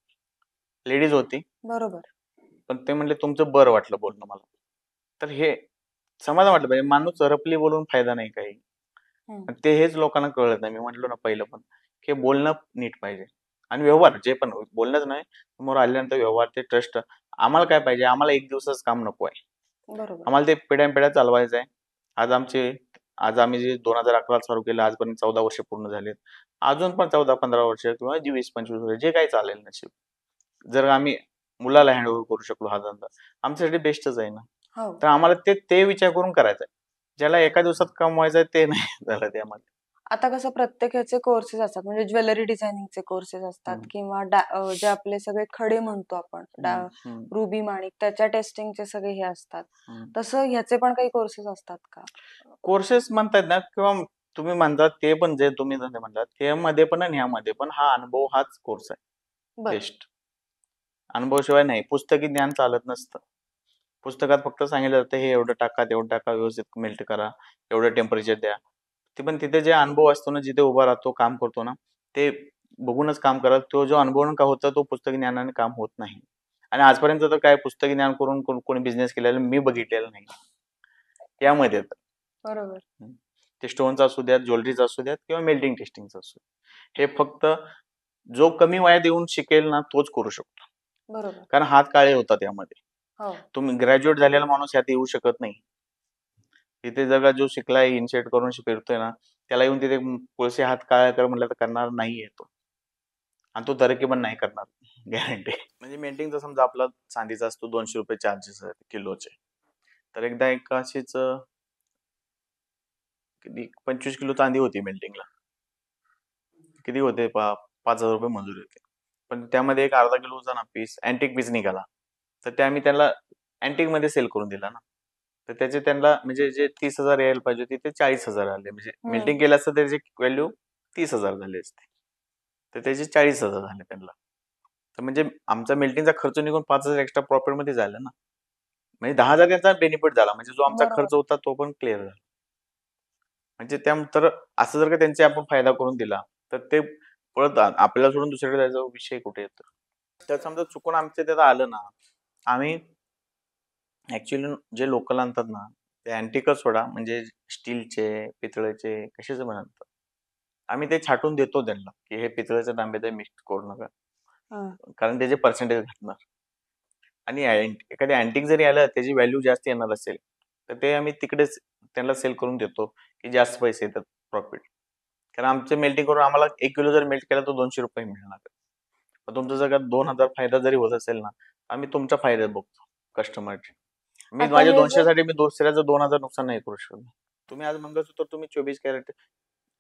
लेडीज होती, बरोबर. पण ते म्हणले तुमचं बरं वाटलं बोलणं मला. तर हे समाधान वाटलं पाहिजे. माणूस रपली बोलून फायदा नाही काही. ते हेच लोकांना कळत नाही. मी म्हटलो ना पहिलं पण, की बोलणं नीट पाहिजे आणि व्यवहार जे पण बोलणंच नाही, समोर आल्यानंतर व्यवहार, ते ट्रस्ट. आम्हाला काय पाहिजे, आम्हाला एक दिवसाचं काम नको आहे. बरोबर. आम्हाला ते पिढ्यानपिढ्या चालवायचं आहे. आज आम्ही जे 2011 चालू केलं, आजपर्यंत 14 वर्ष पूर्ण झालेत. अजून पण 14-15 वर्ष किंवा जी 20-25 वर्ष जे काही चालेल नशीब. जर आम्ही मुलाला हँडओव्हर करू शकलो हा धंदा, आमच्यासाठी बेस्टच आहे ना. हो. तर आम्हाला ते विचार करून करायचा आहे. ज्याला एका दिवसात कमवायचं आहे ते नाही झालं त्यामध्ये. आता कसं प्रत्येक ह्याचे कोर्सेस असतात, म्हणजे ज्वेलरी डिझायनिंगचे कोर्सेस असतात किंवा जे आपले सगळे खडे म्हणतो आपण, रुबी माणिक, त्याच्या टेस्टिंगचे सगळे हे असतात. तसं ह्याचे पण काही कोर्सेस असतात का? कोर्सेस म्हणतात ना, किंवा तुम्ही म्हणतात ते पण, जे तुम्ही धंदे म्हणतात त्यामध्ये पण आणि ह्यामध्ये पण, हा अनुभव हाच कोर्स आहे बेस्ट. अनुभवाशिवाय नाही. पुस्तकी ज्ञान चालत नसतं. पुस्तकात फक्त सांगितलं जातं हे एवढं टाका, तेवढं टाका, व्यवस्थित मेल्ट करा, एवढं टेम्परेचर द्या. ते पण तिथे जे अनुभव असतो ना, जिथे उभा राहतो, काम करतो ना, ते बघूनच काम करा. तो जो अनुभव का होता, तो पुस्तकी ज्ञानाने काम होत नाही. आणि आजपर्यंत तर काय पुस्तकी ज्ञान करून कोणी बिझनेस केलेला मी बघितलेलं नाही. यामध्ये तर बरोबर. ते स्टोनचा असू द्यात, ज्वेलरीचा असू द्यात किंवा मेल्टिंग टेस्टिंगचा असू द्यात, हे फक्त जो कमी वयात येऊन शिकेल ना तोच करू शकतो. बरोबर. कारण हात काळे होतात यामध्ये. हो. तुम्ही ग्रॅज्युएट झालेला माणूस यात येऊ शकत नाही. तिथे जर का जो शिकलाय, इनशेट करून फिरतोय ना, त्याला येऊन तिथे कोळसे हात काळे कर म्हटलं तर करणार नाहीये तो. आणि तो तरक्की पण नाही करणार, गॅरंटी. म्हणजे मेल्टिंगचा समजा आपला चांदीचा असतो, ₹200 चार्जेस आहेत किलोचे. तर एकदा एक अशीच किती 25 किलो चांदी होती मेल्टिंगला. किती होते? ₹5,000 मजुरी होती. पण त्यामध्ये एक अर्धा किलोचा ना पीस, अँटिक पीस निघाला. तर ते आम्ही त्याला अँटिक मध्ये सेल करून दिला ना. तर त्याचे त्यांना म्हणजे जे 30,000 यायला पाहिजे होते ते 40,000 आले. म्हणजे मेल्टिंग केलं असतं त्याची व्हॅल्यू 30,000 झाली असते. तर त्याचे 40,000 झाले त्यांना. तर म्हणजे आमचा मेल्टिंगचा खर्च निघून 5,000 एक्स्ट्रा प्रॉफिट मध्ये झाला ना. म्हणजे 10,000 त्यांचा बेनिफिट झाला. म्हणजे जो आमचा खर्च होता तो पण क्लिअर झाला. म्हणजे तर असं जर का त्यांचा आपण फायदा करून दिला, तर ते परत आपल्याला सोडून दुसरीकडे जायचा विषय कुठे येतो. तर समजा चुकून आमच्या त्यात आलं ना, आम्ही ऍक्च्युली जे लोकल आणतात ना, ते अँटिकच सोडा, म्हणजे स्टीलचे, पितळेचे, कशाचे पण आणतात. आम्ही ते छाटून देतो त्यांना, की हे पितळेचं तांब्याचं मिक्स करू नका. कारण त्याचे पर्सेंटेज घटणार. आणि एखादी अँटिक जरी आलं, त्याची व्हॅल्यू जास्त येणार असेल, तर ते आम्ही तिकडेच त्यांना सेल करून देतो, की जास्त पैसे येतात प्रॉफिट. कारण आमचं मेल्टिंग करून आम्हाला 1 किलो जर मेल्ट केला तर ₹200 मिळणार. पण तुमचा जर का 2,000 फायदा जरी होत असेल ना, आम्ही तुमचा फायदा बघतो कस्टमरचे. मी माझ्या 200 साठी मी दुसऱ्याचं 2,000 नुकसान नाही करू शकत. तुम्ही आज मंगळसूत्र तुम्ही 24 कॅरेट,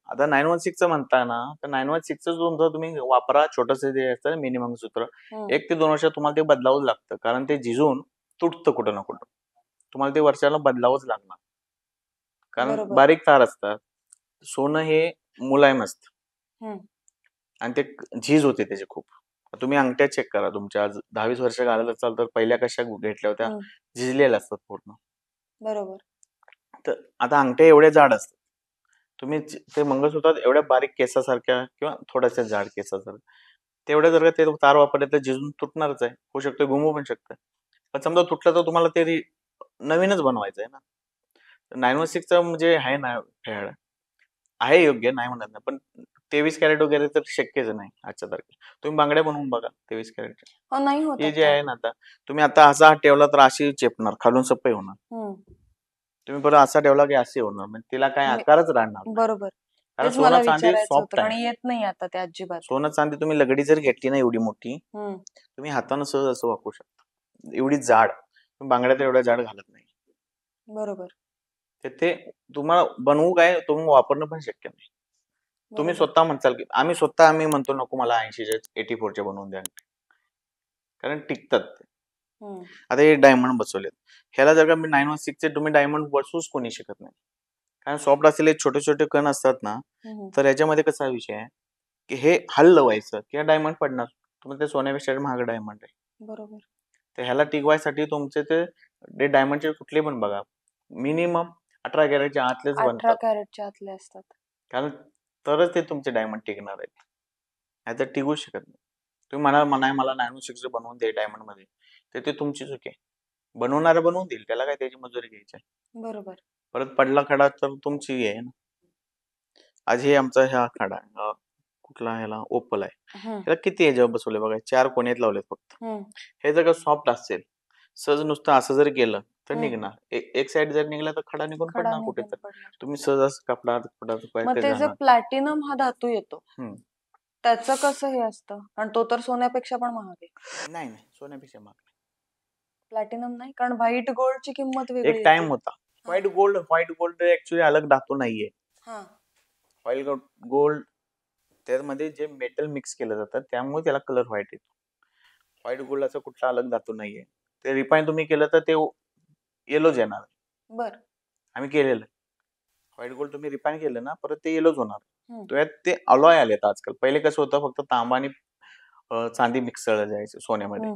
आता 916चं म्हणता ना, तर 916चं तुमचं तुम्ही वापरा, छोटंसं जे असतं मिनी मंगळसूत्र, 1 ते 2 वर्ष तुम्हाला ते बदलावंच लागतं. कारण ते झिजून तुटतं कुठं ना कुठं. तुम्हाला ते वर्षाला बदलावंच लागणार. कारण बारीक तार असतात. सोनं हे मुलायम असतं आणि ते झीज होते त्याची खूप. तुम्ही अंगठ्या चेक करा तुमच्या, आज 10-20 वर्ष घालत असाल तर पहिल्या कशा घेतल्या होत्या, झिजलेल्या असतात पूर्ण. बरोबर. तर आता अंगठ्या एवढ्या जाड असतात, तुम्ही ते मंगळसूत्रात एवढ्या बारीक केसासारख्या किंवा थोड्याशा जाड केसासारख्या तेवढ्या जर ते तार वापरले तर झिजून तुटणारच आहे. होऊ शकतं घुमू पण शकतं. पण समजा तुटलं तर तुम्हाला ते नवीनच बनवायचं आहे ना. 916चं म्हणजे आहे ना फॅड, आहे योग्य, नाही म्हणत नाही, पण 23 कॅरेट वगैरे तर शक्यच नाही आजच्या तारखेला. तुम्ही बांगड्या बनवून बघा 23 कॅरेटच्या. नाही होत. हे जे आहे ना, आता तुम्ही आता असा ठेवला तर अशी चेपणार, खालून सप्पई होणार. तुम्ही परत असा ठेवला की असे होणार, म्हणजे तिला काय आकारच राहणार. बरोबर. कारण तेच मला सोनं चांदी विचारायचं होतं सॉफ्ट कारण आहे. येत नाही आता ते अजिबात. सोनं चांदी तुम्ही लगडी जर घेतली ना एवढी मोठी, हम्म. तुम्ही हातानं सहज असं वाकू शकता. एवढी जाड, बांगड्या तर एवढ्या जाड घालत नाही. बरोबर. तर ते तुम्हाला बनवू काय, तुम्ही वापरणं पण शक्य नाही. तुम्ही बरोबर. स्वतः म्हणताल की आम्ही म्हणतो नको मला 80च्या 84च्या बनवून द्या, कारण टिकतात ते. हम्म. आता हे डायमंड बसवलेत, ह्याला जर का मी 916 चे तुम्ही डायमंड बसवूच कोणी शकत नाही. कारण सॉफ्ट असलेले छोटे छोटे कण असतात ना, हम्म. तर याच्यामध्ये कसा विषय आहे की हे हल्लं व्हायचं किंवा डायमंड पडणार, तुम्हाला ते सोन्यापेक्षा महाग डायमंड आहे. बरोबर. तर ह्याला टिकवायसाठी तुमचे ते डायमंडचे कुठले पण बघा, मिनिमम 18 कॅरेटच्या आतलेच 18 बनतात. कॅरेटच्या आतले असतात. कारण तरच ते तुमचे डायमंड टिकणार आहेत, नाही तर टिकू शकत नाही. तुम्ही म्हणाल मला 916 बनवून दे डायमंड मध्ये, तर ते तुमची चूक आहे. बनवणारा बनवून देईल, त्याला काय त्याची मजुरी घ्यायची आहे. बरोबर. परत पडला खडा तर तुमची आहे ना. आज हे आमचा ह्या खडा कुठला ह्याला ओपल आहे, हम्म. ह्याला किती याच्यावर बसवले बघा, 4 कोण्यात लावलेत फक्त. हम्म. हे जर का सॉफ्ट असेल, सहज नुसतं असं जर केलं तर हम्म. निघणार. एक साइड जर निघला तर खडा निघून खडा पडणार कुठे निघून तर. पडणार. तुम्ही सहज असं कपडा मग ते ते जे जाणार. प्लॅटिनम हा धातू येतो हम्म. त्याचं कसं हे असतं, कारण तो तर सोन्यापेक्षा पण महाग आहे. नाही नाही, सोन्यापेक्षा महाग नाही. प्लॅटिनम नाही, कारण व्हाईट गोल्डची किंमत एक वेगळी टाइम येते. होता. हा. व्हाईट गोल्ड ऍक्च्युली अलग धातू नाहीये. हा. व्हाईट गोल्ड त्यामध्ये जे मेटल मिक्स केलं जातं त्यामुळे त्याला कलर व्हाईट येतो. व्हाईट गोल्डाचा कुठला अलग धातू नाहीये. ते रिफाईन तुम्ही केलं तर ते येलोच येणार. बर. आम्ही केलेलं. व्हाईट गोल्ड तुम्ही रिफाईन केलं ना, परत ते येलोच होणार. हम्म. त्यात ते अलॉय आलेत आजकाल. पहिले कसं होतं, फक्त तांबा आणि चांदी मिक्स जायचं सोन्यामध्ये.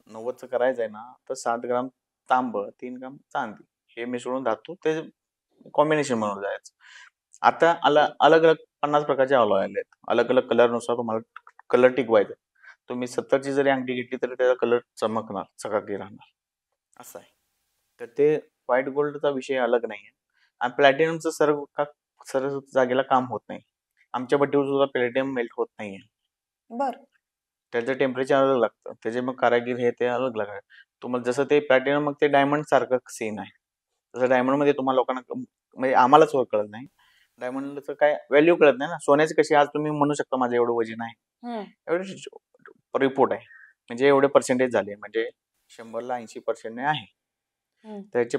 90चं करायचं आहे ना, तर 7 ग्राम तांब, 3 ग्राम चांदी हे मिसळून धातू ते कॉम्बिनेशन बनवलं जायचं. आता अलग अलग 50 प्रकारचे अलॉय आलेत. अलग अलग कलरनुसार तुम्हाला कलर टिकवायचा. तुम्ही 70ची जरी अंगठी घेतली तरी त्याचा कलर चमकणार, चकाकी राहणार, असं आहे. तर ते व्हाईट गोल्डचा विषय अलग नाहीये. आणि प्लॅटिनमचं सर्व जागेला काम होत नाही. आमच्या भट्टीवर सुद्धा प्लॅटिनम मेल्ट होत नाहीये. बर. त्याचं टेम्परेचर अलग लागतं, त्याचे मग कारागीर हे ते अलग लागतात. तुम्हाला जसं ते प्लॅटिनम मग ते डायमंड सारखं सीन आहे. तसं डायमंड मध्ये तुम्हाला लोकांना म्हणजे आम्हालाच कळत नाही. डायमंडचं काय व्हॅल्यू कळत नाही ना. सोन्याची कशी आज तुम्ही म्हणू शकता माझं एवढं वजन आहे, एवढे रिपोर्ट आहे, म्हणजे एवढे पर्सेंटेज झाले, म्हणजे 100ला 80% आहे. त्याचे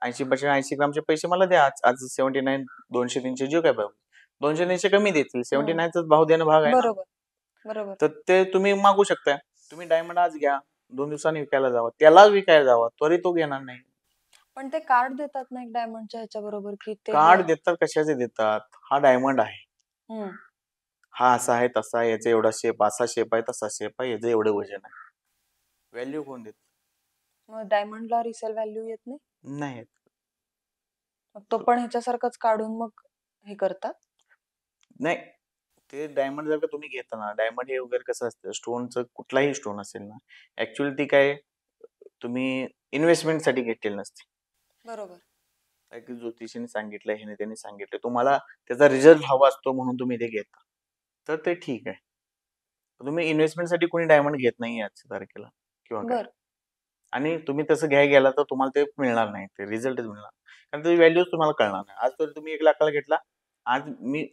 80% 80 ग्रामचे पैसे मला द्या. आज 79 200 300 जे काय भाव 200 300 कमी देतील, 79चा भाव देणं भाग आहे ना. बरोबर. बरोबर. तर ते तुम्ही मागू शकता. तुम्ही डायमंड आज घ्या, 2 दिवसांनी विकायला जावा, त्याला विकायला जावा, त्वरित तो घेणार नाही. पण ते कार्ड देतात ना एक डायमंडच्या ह्याच्या बरोबर की ते कार्ड देतात, कशाचे देतात, हा डायमंड आहे, हम्म. हा असा आहे तसा आहे, याचा एवढा शेप, असा शेप आहे तसा शेप आहे, याचं एवढं वजन आहे. व्हॅल्यू कोण देत? मग डायमंडला रिसेल व्हॅल्यू येत नाही, नाही. मग तो पण ह्याच्यासारखंच काढून मग हे करतात. नाही, ते डायमंड जर का तुम्ही घेता ना, डायमंड हे वगैरे कसं असतं, स्टोनचं कुठलाही स्टोन असेल ना, ऍक्च्युअली ती काय तुम्ही इन्व्हेस्टमेंट साठी घेतलेली नसते. बरोबर. काय की ज्योतिषीने सांगितलं, ह्याने त्यांनी सांगितलं, तुम्हाला त्याचा रिझल्ट हवा असतो म्हणून तुम्ही ते घेता, तर ते ठीक आहे. तुम्ही इन्व्हेस्टमेंट साठी कोणी डायमंड घेत नाही आजच्या तारखेला किंवा काय. बर. आणि तुम्ही तसं घ्यायला गेला तर तुम्हाला ते मिळणार नाही, ते रिझल्टच मिळणार, कारण त्याची व्हॅल्यूच तुम्हाला कळणार नाही. आज तर तुम्ही 1 लाखाला घेतला, आज मी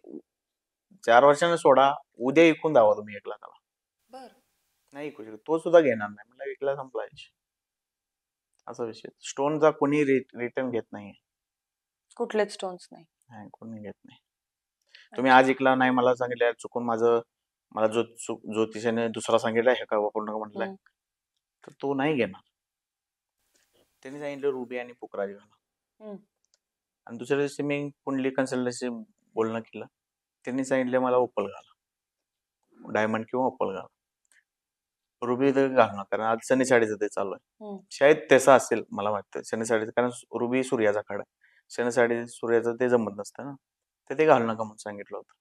4 वर्षांनी सोडा, उद्या विकून दावा तुम्ही 1 लाखाला. बर. नाही विकू शकत, तो सुद्धा घेणार नाही, म्हणजे विकला संपला विषय. असा विषय. स्टोनचा कोणी रिटर्न घेत नाहीये. कुठलेच स्टोन्स नाही. नाही, कोणी घेत नाही. तुम्ही आज ऐकला नाही, मला सांगितलं चुकून मला ज्योतिषाने दुसरा सांगितलाय हे का वापरू नका म्हटलंय, तर तो नाही घेणार. त्यांनी सांगितलं रुबी आणि पुखराज घाला. आणि दुसऱ्या दिवशी मी कुंडली कन्सल्टन्सी बोलणं केलं, त्यांनी सांगितलं मला ओपल घाला, डायमंड किंवा ओपल घाला, रुबी तर घालणार, कारण आज शनी साडीचं ते चालू आहे. शायद तसं असेल मला वाटतं, शनी साडीचं, कारण रुबी सूर्याचा खडा आहे, शनी साडी सूर्याचं ते जमत नसतं ना, तर ते घालू नका म्हणून सांगितलं होतं.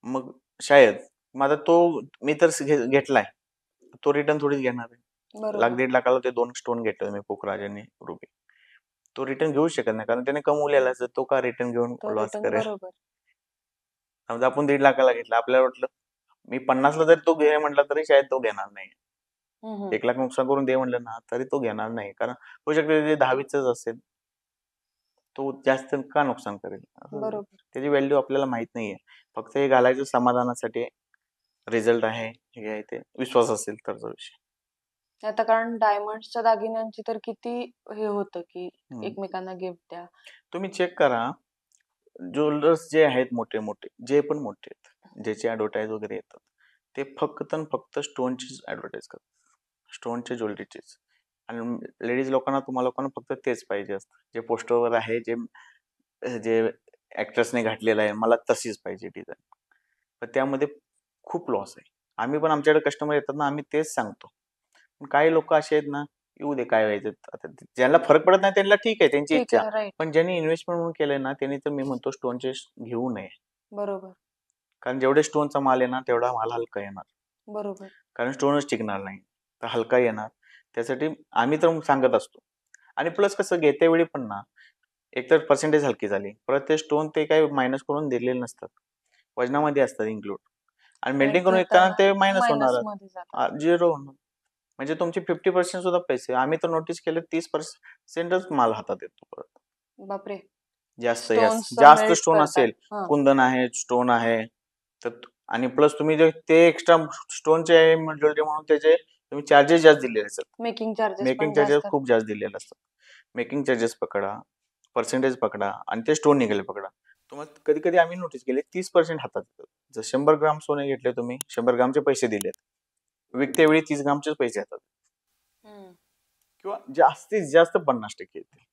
मग शायद माझा तो मी तर घेतलाय, तो रिटर्न थोडीच घेणार आहे. बरोबर. 1,00,000-1.5 लाखाला ते 2 स्टोन घेतले मी, पोखराज आणि रुबी. तो रिटर्न घेऊ शकत नाही, कारण त्याने कमवलेला आहे, तो का रिटर्न घेऊन तो लॉस रिटर्न करेल. बरोबर. समजा आपण 1.5 लाखाला घेतला, आपल्याला वाटलं मी 50ला जरी तो घे म्हटला तरी शायद तो घेणार नाही. 1 लाख नुकसान करून दे म्हटलं ना तरी तो घेणार नाही, कारण होऊ शकतं ते 10-20च असेल. तो जास्त का नुकसान करेल बरोबर. त्याची व्हॅल्यू आपल्याला माहित नाहीये. फक्त हे घालायचं समाधानासाठी, रिझल्ट आहे हे आहे ते विश्वास असेल तरचा विषय. आता कारण डायमंडच्या दागिन्यांची तर किती हे होतं की एकमेकांना गिफ्ट द्या. तुम्ही चेक करा, ज्वेलर्स जे आहेत मोठे मोठे, जे पण मोठे आहेत, ज्याचे ऍडव्हर्टाईज वगैरे येतात, ते फक्त आणि फक्त स्टोनचीच ऍडव्हर्टाईज करतात, स्टोनच्या ज्वेलरीचीच. आणि लेडीज लोकांना, तुम्हा लोकांना फक्त तेच पाहिजे असतं, जे पोस्टरवर आहे, जे जे ऍक्ट्रेसने घातलेलं आहे, मला तशीच पाहिजे डिझाईन. पण त्यामध्ये खूप लॉस आहे. आम्ही पण, आमच्याकडे कस्टमर येतात ना, आम्ही तेच सांगतो. पण काही लोक असे आहेत ना, येऊ दे काय व्हायचं, आता ज्यांना फरक पडत नाही त्यांना ठीक आहे, त्यांची ठीक इच्छा. आहे, राईट. पण ज्यांनी इन्व्हेस्टमेंट म्हणून केलंय ना, त्यांनी तर मी म्हणतो स्टोनचे घेऊ नये. बरोबर. कारण जेवढे स्टोनचा माल आहे ना, तेवढा माल हलका येणार. बरोबर. कारण स्टोनच टिकणार नाही, तर हलका येणार. त्यासाठी आम्ही तर सांगत असतो. आणि प्लस कसं, घेते वेळी पण ना, एकतर पर्सेंटेज हलकी झाली, परत ते स्टोन ते काही मायनस करून दिलेले नसतात, वजनामध्ये असतात इन्क्लूड. आणि मेल्टिंग करून विकताना ते मायनस मायनस होणार, मध्ये जातात. 0 होणार. म्हणजे तुमचे 50% सुद्धा पैसे, आम्ही तर नोटीस केलं 30%च माल हातात येतो परत. बापरे. जास्त Stones जास्त melt स्टोन करतात. असेल, कुंदन आहे, स्टोन आहे, तर आणि प्लस तुम्ही जे ते एक्स्ट्रा स्टोनचे ज्वेलरी म्हणून त्याचे तुम्ही चार्जेस जास्त दिलेले असतात. मेकिंग चार्जेस मेकिंग पण चार्जेस जास्त. खूप जास्त दिलेले असतात. मेकिंग चार्जेस पकडा, पर्सेंटेज पकडा, आणि ते स्टोन निघाले पकडा. तुम्हाला कधी कधी आम्ही नोटीस केले 30% हातात येतात. जर 100 ग्राम सोने घेतले तुम्ही, 100 ग्रामचे पैसे दिलेत, विकते वेळी 30 ग्रामचेच पैसे येतात, किंवा जास्तीत जास्त 50% येतील,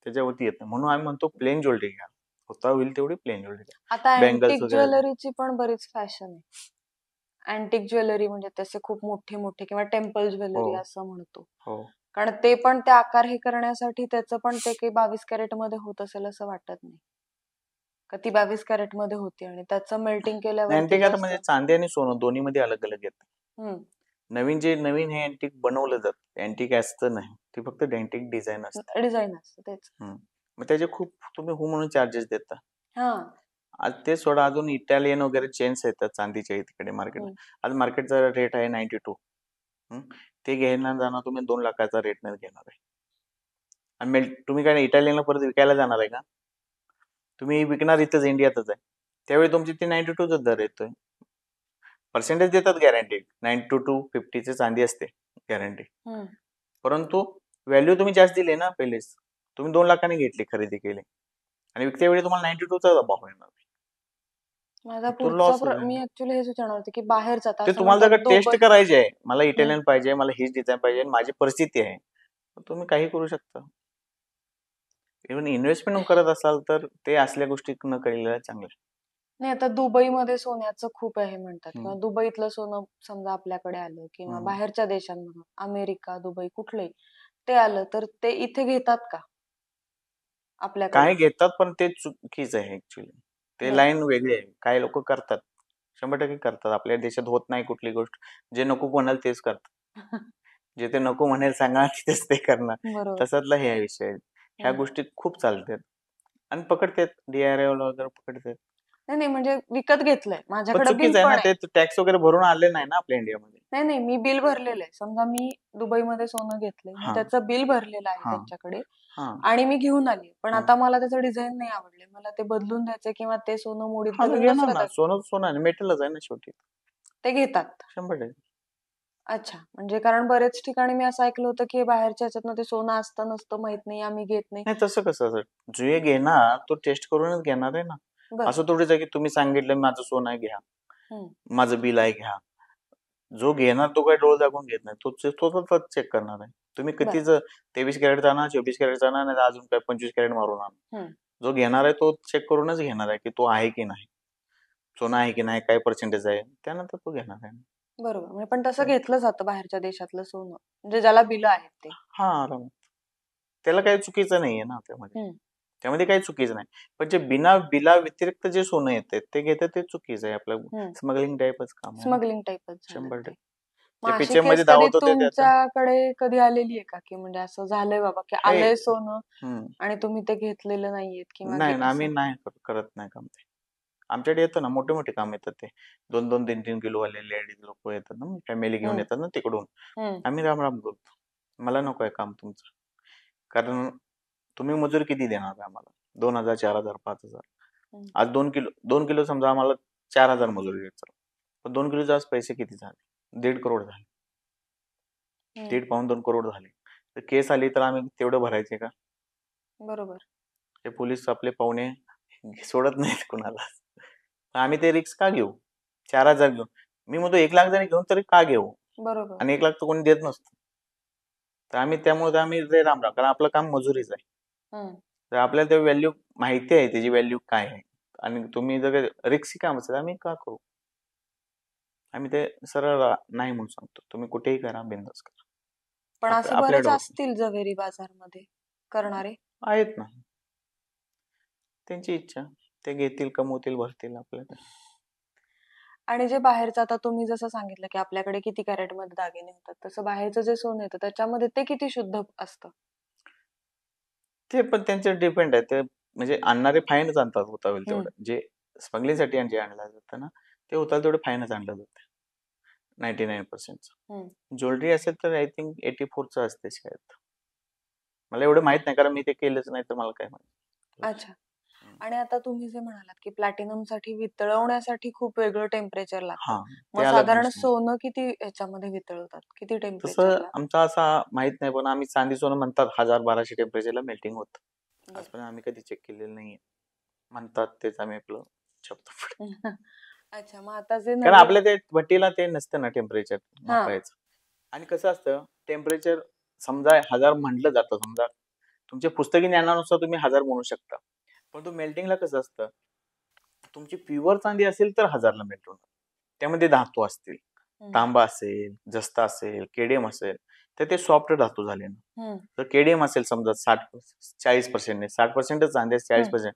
त्याच्यावरती येत नाही. म्हणून आम्ही म्हणतो प्लेन ज्वेलरी घ्या, होता होईल तेवढी प्लेन ज्वेलरी घ्या. आता बँगल्स अँटिक वगैरे ज्वेलरीची पण बरीच फॅशन आहे. अँटिक ज्वेलरी म्हणजे तसे खूप मोठे मोठे, किंवा टेम्पल ज्वेलरी हो. असं म्हणतो. हो, कारण ते पण ते आकार हे करण्यासाठी त्याचं पण ते काही 22 कॅरेट मध्ये होत असेल असं वाटत नाही. का ती 22 कॅरेट मध्ये होती आणि त्याचं मेल्टिंग केल्यावरती अँटिक आता जास्त. म्हणजे चांदी आणि सोनं दोन्ही मध्ये अलग अलग येतं. नवीन हे अँटिक बनवलं जातं, अँटिक असतं नाही, ते फक्त अँटिक डिझाईन असतं. डिझाईन असतं तेच. मग त्याचे खूप तुम्ही हो म्हणून चार्जेस देता. हा. आज ते सोडा, अजून इटालियन वगैरे चेन्स येतात चांदीच्या तिकडे मार्केटला. आज मार्केटचा रेट आहे 92. ते घेणार जाणार तुम्ही 2 लाखाचा रेट नाही घेणार आहे. आणि तुम्ही काय इटालियनला परत विकायला जाणार आहे का? तुम्ही विकणार इथंच इंडियातच आहे, त्यावेळी तुमची ती 92चा दर येतोय. पर्सेंटेज देतात गॅरंटी, 92 to 50 चांदी असते गॅरंटी. परंतु व्हॅल्यू तुम्ही जास्त दिली ना, पहिलेच तुम्ही 2 लाखांनी घेतली, खरेदी केली, आणि विकत्या वेळी तुम्हाला 92चा भाव येणार. माझा तो लॉस पुढचा मी ऍक्च्युअली हेच विचारणार होते की बाहेर जाता ते असं तुम्हाला जर म्हणतात टेस्ट दुबई. करायची आहे, मला इटालियन पाहिजे, मला हीच डिझाईन पाहिजे, माझी परिस्थिती आहे, तर तुम्ही काही करू शकता. इव्हन इन्व्हेस्टमेंट करत असाल तर ते असल्या गोष्टी न केलेल्या चांगल्या. नाही, आता दुबईमध्ये सोन्याचं खूप आहे म्हणतात, किंवा दुबईतलं सोनं समजा आपल्याकडे आलं, किंवा बाहेरच्या देशांमधून अमेरिका, दुबई कुठलंही ते आलं, तर ते इथे घेतात का आपल्याकडे? काय घेतात, पण ते चुकीचं आहे ऍक्च्युली. ते लाईन वेगळी आहे. काही लोक करतात, 100% करतात. आपल्या देशात होत नाही कुठली गोष्ट, जे नको म्हणाल तेच करतात. जे ते नको म्हणेल सांगा तिथेच ते करणार. बरोबर. तसातला हे विषय. ह्या गोष्टी खूप चालतात आणि पकडतात, DRI वगैरे पकडतात. नाही नाही, म्हणजे विकत घेतलंय, पण माझ्याकडे बिल चुकीचं आहे पण ना, आहे. ते टॅक्स वगैरे भरून आले नाही ना आपल्या इंडियामध्ये. नाही नाही, मी बिल भरलेलं आहे. समजा मी दुबईमध्ये सोनं घेतलंय, मी त्याचं बिल भरलेलं आहे त्यांच्याकडे, आणि मी घेऊन आली, पण आता मला त्याचं डिझाईन नाही आवडले, मला ते बदलून द्यायचं, किंवा ते सोनं मोडीत घालून घेणार दुसरं ना, द्यायचं. सोनं सोनं मेटलच आहे ना शेवटी, ते घेतात. 100%. अच्छा, म्हणजे कारण बरेच ठिकाणी मी असं ऐकलं होतं की बाहेरच्या ह्याच्यातनं ते सोनं असतं नसतं माहित नाही, आम्ही घेत नाही. नाही, तसं कसं, जे घेणार तो टेस्ट करूनच घेणार आहे ना. असं थोडीच आहे की तुम्ही सांगितलं माझं सोनं आहे घ्या, माझं बिल आहे घ्या. जो घेणार तो काही डोळ दाखवून घेत नाही, तो चेक करणार आहे. तुम्ही कितीच 23 कॅरेट आणा, 24 कॅरेट आणा, नाही अजून काय 25 कॅरेट मारून आणा. जो घेणार आहे तो चेक करूनच घेणार आहे की तो आहे की नाही, सोनं आहे की नाही, काय पर्सेंटेज आहे, त्यानंतर तो घेणार आहे. बरोबर. म्हणजे पण तसं घेतलं जातं बाहेरच्या देशातलं सोनं, म्हणजे ज्याला बिल आहेत ते. हा, आरामात. त्याला काही चुकीचं नाहीये ना त्यामध्ये काही चुकीचं नाही. पण जे बिला व्यतिरिक्त जे सोनं येते ते घेतं, ते चुकीचं आहे. आपलं स्मगलिंग टाईपच काम आहे. स्मगलिंग टाईपच 100%. मग अशी पिक्चर केस मध्ये कधी दावत होते तुमच्याकडे कधी आलेली आहे का, की म्हणजे असं झालंय बाबा की आलंय सोनं आणि तुम्ही ते घेतलेलं नाहीये, किंवा नाही, आम्ही नाही करत नाही काम ते. आमच्याकडे येतं ना, मोठे मोठे काम येतात, ते 2-2, 3-3 किलो वाले लेडीज लोक येतात ना, फॅमिली घेऊन येतात ना तिकडून. आम्ही राम राम करतो, मला नको आहे काम तुमचं. कारण तुम्ही मजुरी किती देणार आहे आम्हाला? 2,000, 4,000, 5,000. हम्म. आज 2 किलो समजा आम्हाला 4,000 मजुरी देत चला. पण 2 किलोचे आज पैसे किती झाले? 1.5 करोड झाले. हम्म. 1.5-2 करोड झाले. तर केस आली तर आम्ही तेवढं भरायचे का? बरोबर. हे पोलीस आपले पाहुणे सोडत नाहीत कुणाला. आम्ही ते रिक्स का घेऊ? 4,000 घेऊ. मी म्हणतो 1,00,000 जरी घेऊन तरी का घेऊ? बरोबर. आणि 1,00,000 तर कोणी देत नसतं. तर त्यामुळे आम्ही ते रामराव, कारण आपलं काम मजुरीच आहे. हम्म. तर आपल्याला ते व्हॅल्यू माहिती आहे, त्याची व्हॅल्यू काय आहे. आणि तुम्ही जर रिक्सी काम असेल आम्ही का करू? आम्ही ते सरळ नाही म्हणून सांगतो. तुम्ही कुठेही करा, बिंदास करा. पण असे आपल्याकडे बरेच होत असतील जवेरी बाजारमध्ये करणारे. आहेत ना. त्यांची इच्छा. ते घेतील, कमवतील, भरतील आपल्याला. आणि जे बाहेरचं आता तुम्ही जसं सांगितलं की आपल्याकडे किती कॅरेट मध्ये दागिने होतात, तसं बाहेरचं जे सोनं येतं त्याच्यामध्ये ते किती शुद्ध असतं? ते पण त्यांच्यावर डिपेंड आहे. ते म्हणजे आणणारे फाईनच आणतात होता होईल हम्म. तेवढं. जे स्मगलिंगसाठी जे आणलं जातं ना, ते होता तेवढं फाईनच आणलं जातं. 99%. ज्वेलरी असेल तर आय थिंक 84चं असते शायद. मला एवढं माहित नाही, कारण मी ते केलंच नाही, तर मला काय माहित. अच्छा. आणि आता तुम्ही जे म्हणालात की प्लॅटिनम साठी वितळवण्यासाठी खूप वेगळं टेम्परेचर लागतं, हा, मग ते अलग साधारण मशीन. सोनं किती ह्याच्यामध्ये वितळवतात, किती तसं टेम्परेचरला? आमचा असा माहित नाही, पण आम्ही चांदी सोनं म्हणतात 1,000-1,200 टेम्परेचरला मेल्टिंग होतं. आजपर्यंत आम्ही कधी चेक केलेलं नाहीये. म्हणतात तेच आम्ही आपलं छप्प. अच्छा, मग आता जे कारण नवीन. आपल्या ते भट्टीला ते नसतं ना टेम्परेचर हा. मापायचं. आणि कसं असतं टेम्परेचर, समजा 1,000 म्हटलं जातं, समजा तुमच्या पुस्तकी ज्ञानानुसार तुम्ही 1,000 म्हणू शकता. पण तो मेल्टिंगला कसं असतं, तुमची प्युअर चांदी असेल तर 1,000ला मेल्ट होणार. त्यामध्ये धातू असतील, तांबा असेल, जस्ता असेल, केडियम असेल, तर ते सॉफ्ट धातू झाले ना. तर केडियम असेल समजा 40% 60%च चांदी आहे, 40%,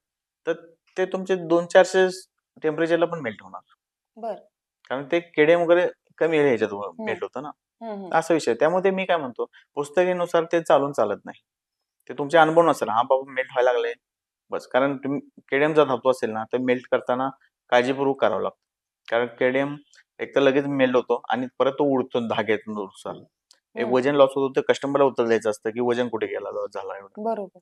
तर ते तुमचे 200-400 टेम्परेचरला पण मेल्ट होणार. बर. कारण ते केडियम वगैरे कमी ह्याच्यात मेल्ट होतं ना. असा विषय. त्यामुळे मी काय म्हणतो, पुस्तकीनुसार ते चालत नाही. ते तुमच्या अनुभव नसेल, हा बाबा मेल्ट व्हायला लागले बस. कारण तुम्ही केडियम जर धातू असेल ना, तर मेल्ट करताना काळजीपूर्वक करावं लागतं. कारण केडियम एक तर लगेच मेल्ट होतो आणि परत तो उडतो धाग्यानुसार. एक वजन लॉस होतो, तर कस्टमरला उत्तर द्यायचं असतं की वजन कुठे गेला झाला एवढं. बरोबर.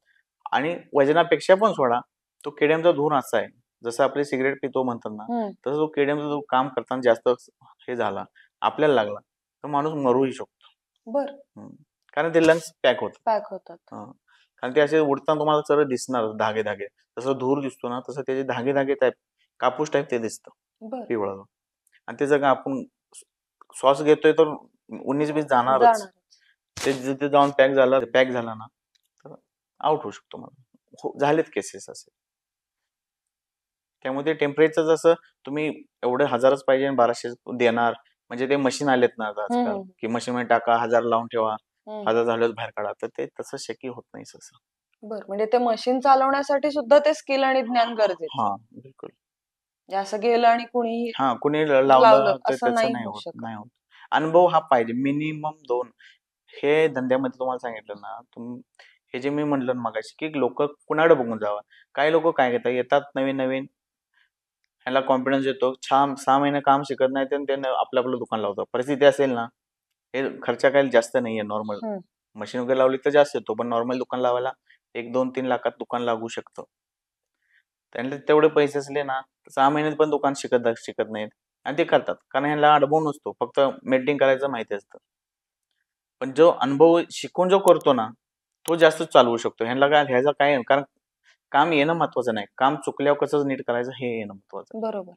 आणि वजनापेक्षा पण सोडा, तो केडियमचा धूर असा आहे, जसं आपले सिगरेट पितो म्हणतात ना, तसं तो केडियमचा जो काम करताना जास्त हे झाला, आपल्याला लागला, तर माणूस मरूही शकतो. बर. कारण ते लंग्स पॅक होतात. कारण ते असे उडताना तुम्हाला सरळ दिसणार धागे धागे. जसं धूर दिसतो ना, तसं त्याचे धागे धागे टाईप, कापूस टाईप ते दिसतं पिवळं. आणि ते जर आपण श्वास घेतोय तर 19-20 जाणारच. ते जिथे जाऊन पॅक झाला ना, तर आउट होऊ शकतो. मला झालेत केसेस असे. त्यामुळे टेम्परेचर जसं तुम्ही एवढे 1,000च पाहिजे आणि 1,200 देणार, म्हणजे ते मशीन आलेत ना आता आजकाल, की मशीन मध्ये टाका, 1,000 लावून ठेवा, 1,000 झाल्यावर बाहेर काढा, तर ते तसं शक्य होत नाही असं. बर. म्हणजे ते मशीन चालवण्यासाठी सुद्धा ते स्किल आणि ज्ञान गरजेचं. हा, बिलकुल. असं गेलं आणि कुणी कुणी लावलं लावलं तर असं त्याचं नाही नाही होऊ होत. शकत. अनुभव हा पाहिजे मिनिमम 2. हे धंद्यामध्ये तुम्हाला सांगितलं ना, हे जे मी म्हटलं ना मगाशी, की लोक कुणाकडे बघून जावं. काही लोक काय घेतात, येतात नवीन नवीन, ह्याला कॉन्फिडन्स येतो, 6 महिने काम शिकत नाही, तर त्यानं आपलं दुकान लावतं. परिस्थिती असेल ना, हे खर्च काही जास्त नाहीये. नॉर्मल मशीन वगैरे लावली तर जास्त येतो, पण नॉर्मल दुकान लावायला 1-2-3 लाखात दुकान लागू शकतं. त्यांना तेवढे पैसे असले ना, 6 महिन्यात पण दुकान शिकत नाहीत आणि ते करतात, कारण ह्यांना अनुभव नसतो, फक्त मेल्टिंग करायचं माहिती असतं. पण जो अनुभव शिकून जो करतो ना, तो जास्त चालवू शकतो. ह्याचा काय, कारण काम येणं महत्वाचं नाही, काम चुकल्यावर कसं नीट करायचं हे येणं महत्वाचं. बरोबर.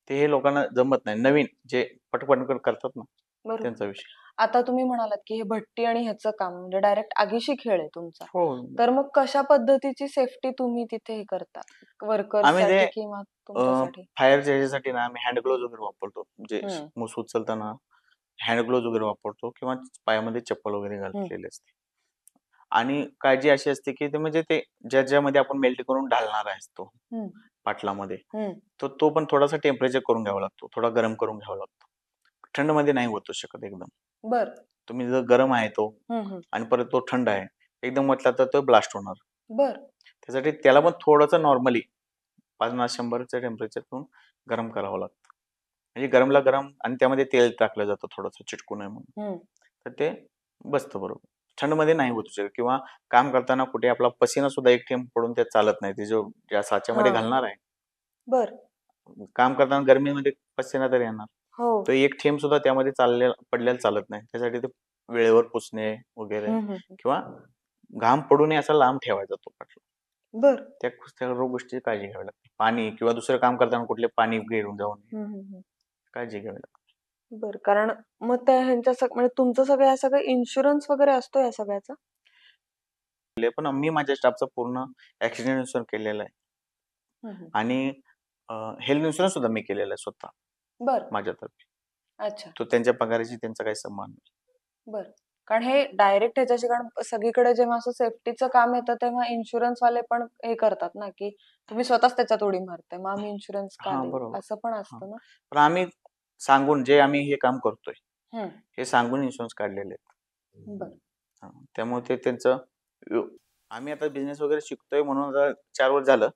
ते हे लोकांना जमत नाही, नवीन जे पटपट करतात ना, त्यांचा विषय. आता तुम्ही म्हणालात की हे भट्टी आणि ह्याचं काम म्हणजे डायरेक्ट आगीशी खेळ आहे तुमचा. हो. तर मग कशा पद्धतीची सेफ्टी तुम्ही तिथे हे करता, वर्कर्स आम्ही ते साठी किंवा तुमच्यासाठी? फायरच्या ह्याच्यासाठी ना आम्ही हँड ग्लोव्ज वगैरे वापरतो. म्हणजे मूस उचलताना हँड ग्लोव्ज वगैरे वापरतो, किंवा पायामध्ये चप्पल वगैरे घातलेली असते. आणि काळजी अशी असते की ते म्हणजे ते ज्यामध्ये आपण मेल्ट करून ढालणार आहे तो पाटलामध्ये, तो पण थोडासा टेम्परेचर करून घ्यावा लागतो, थोडा गरम करून घ्यावा लागतो. थंड मध्ये नाही होतो शकत एकदम. बर. तुम्ही जर गरम आहे तो आणि परत तो थंड आहे एकदम म्हटला, तर तो ब्लास्ट होणार. बर. त्यासाठी त्याला पण थोडंसं नॉर्मली 50-100च्या टेम्परेचर गरम करावं लागतं. म्हणजे गरमला गरम, आणि त्यामध्ये तेल टाकलं जातं थोडंसं चिटकू नये म्हणून, तर ते बसतं बरोबर. थंडमध्ये नाही होत शकत किंवा काम करताना कुठे आपला पसीना सुद्धा एक थेंब पडून त्यात चालत नाही. ते जो ज्या साच्यामध्ये हा. घालणार आहे, बर. काम करताना गरमीमध्ये पसीना तर येणार. हो. तो एक थेंब सुद्धा त्यामध्ये पडलेला चालत नाही. त्यासाठी ते वेळेवर पुसणे वगैरे किंवा घाम पडू नये असा लांब ठेवायचा तो पाठला. बर. त्या सर्व गोष्टीची काळजी घ्यावी लागते. पाणी किंवा दुसरं काम करताना कुठले पाणी घेऊन जाऊ नये, काळजी घ्यावी लागते. बर. कारण मग त्या ह्यांच्या म्हणजे तुमचं सगळं या सगळं इन्शुरन्स वगैरे असतो या सगळ्याचा? पण मी माझ्या स्टाफचा पूर्ण ऍक्सिडेंट इन्शुरन्स केलेला आहे आणि हेल्थ इन्शुरन्स सुद्धा मी केलेला आहे स्वतः बर. माझ्यातर्फे. अच्छा. तो त्यांच्या पगाराशी त्यांचा काही संबंध नाही. बर. कारण हे डायरेक्ट ह्याच्याशी, कारण सगळीकडे जेव्हा असं सेफ्टीचं काम येतं तेव्हा इन्शुरन्स वाले पण हे करतात ना, की तुम्ही स्वतःच त्याच्यात उडी मारताय, मग आम्ही इन्शुरन्स का हा देऊ, बरोबर. असं पण हा. असतं ना. पण आम्ही सांगून जे आम्ही हे काम करतोय हम्म. हे सांगून इन्शुरन्स काढलेले आहेत. बर. हा. त्यामुळे ते त्यांचं आम्ही आता बिझनेस वगैरे शिकतोय म्हणून आता 4 वर्ष झालं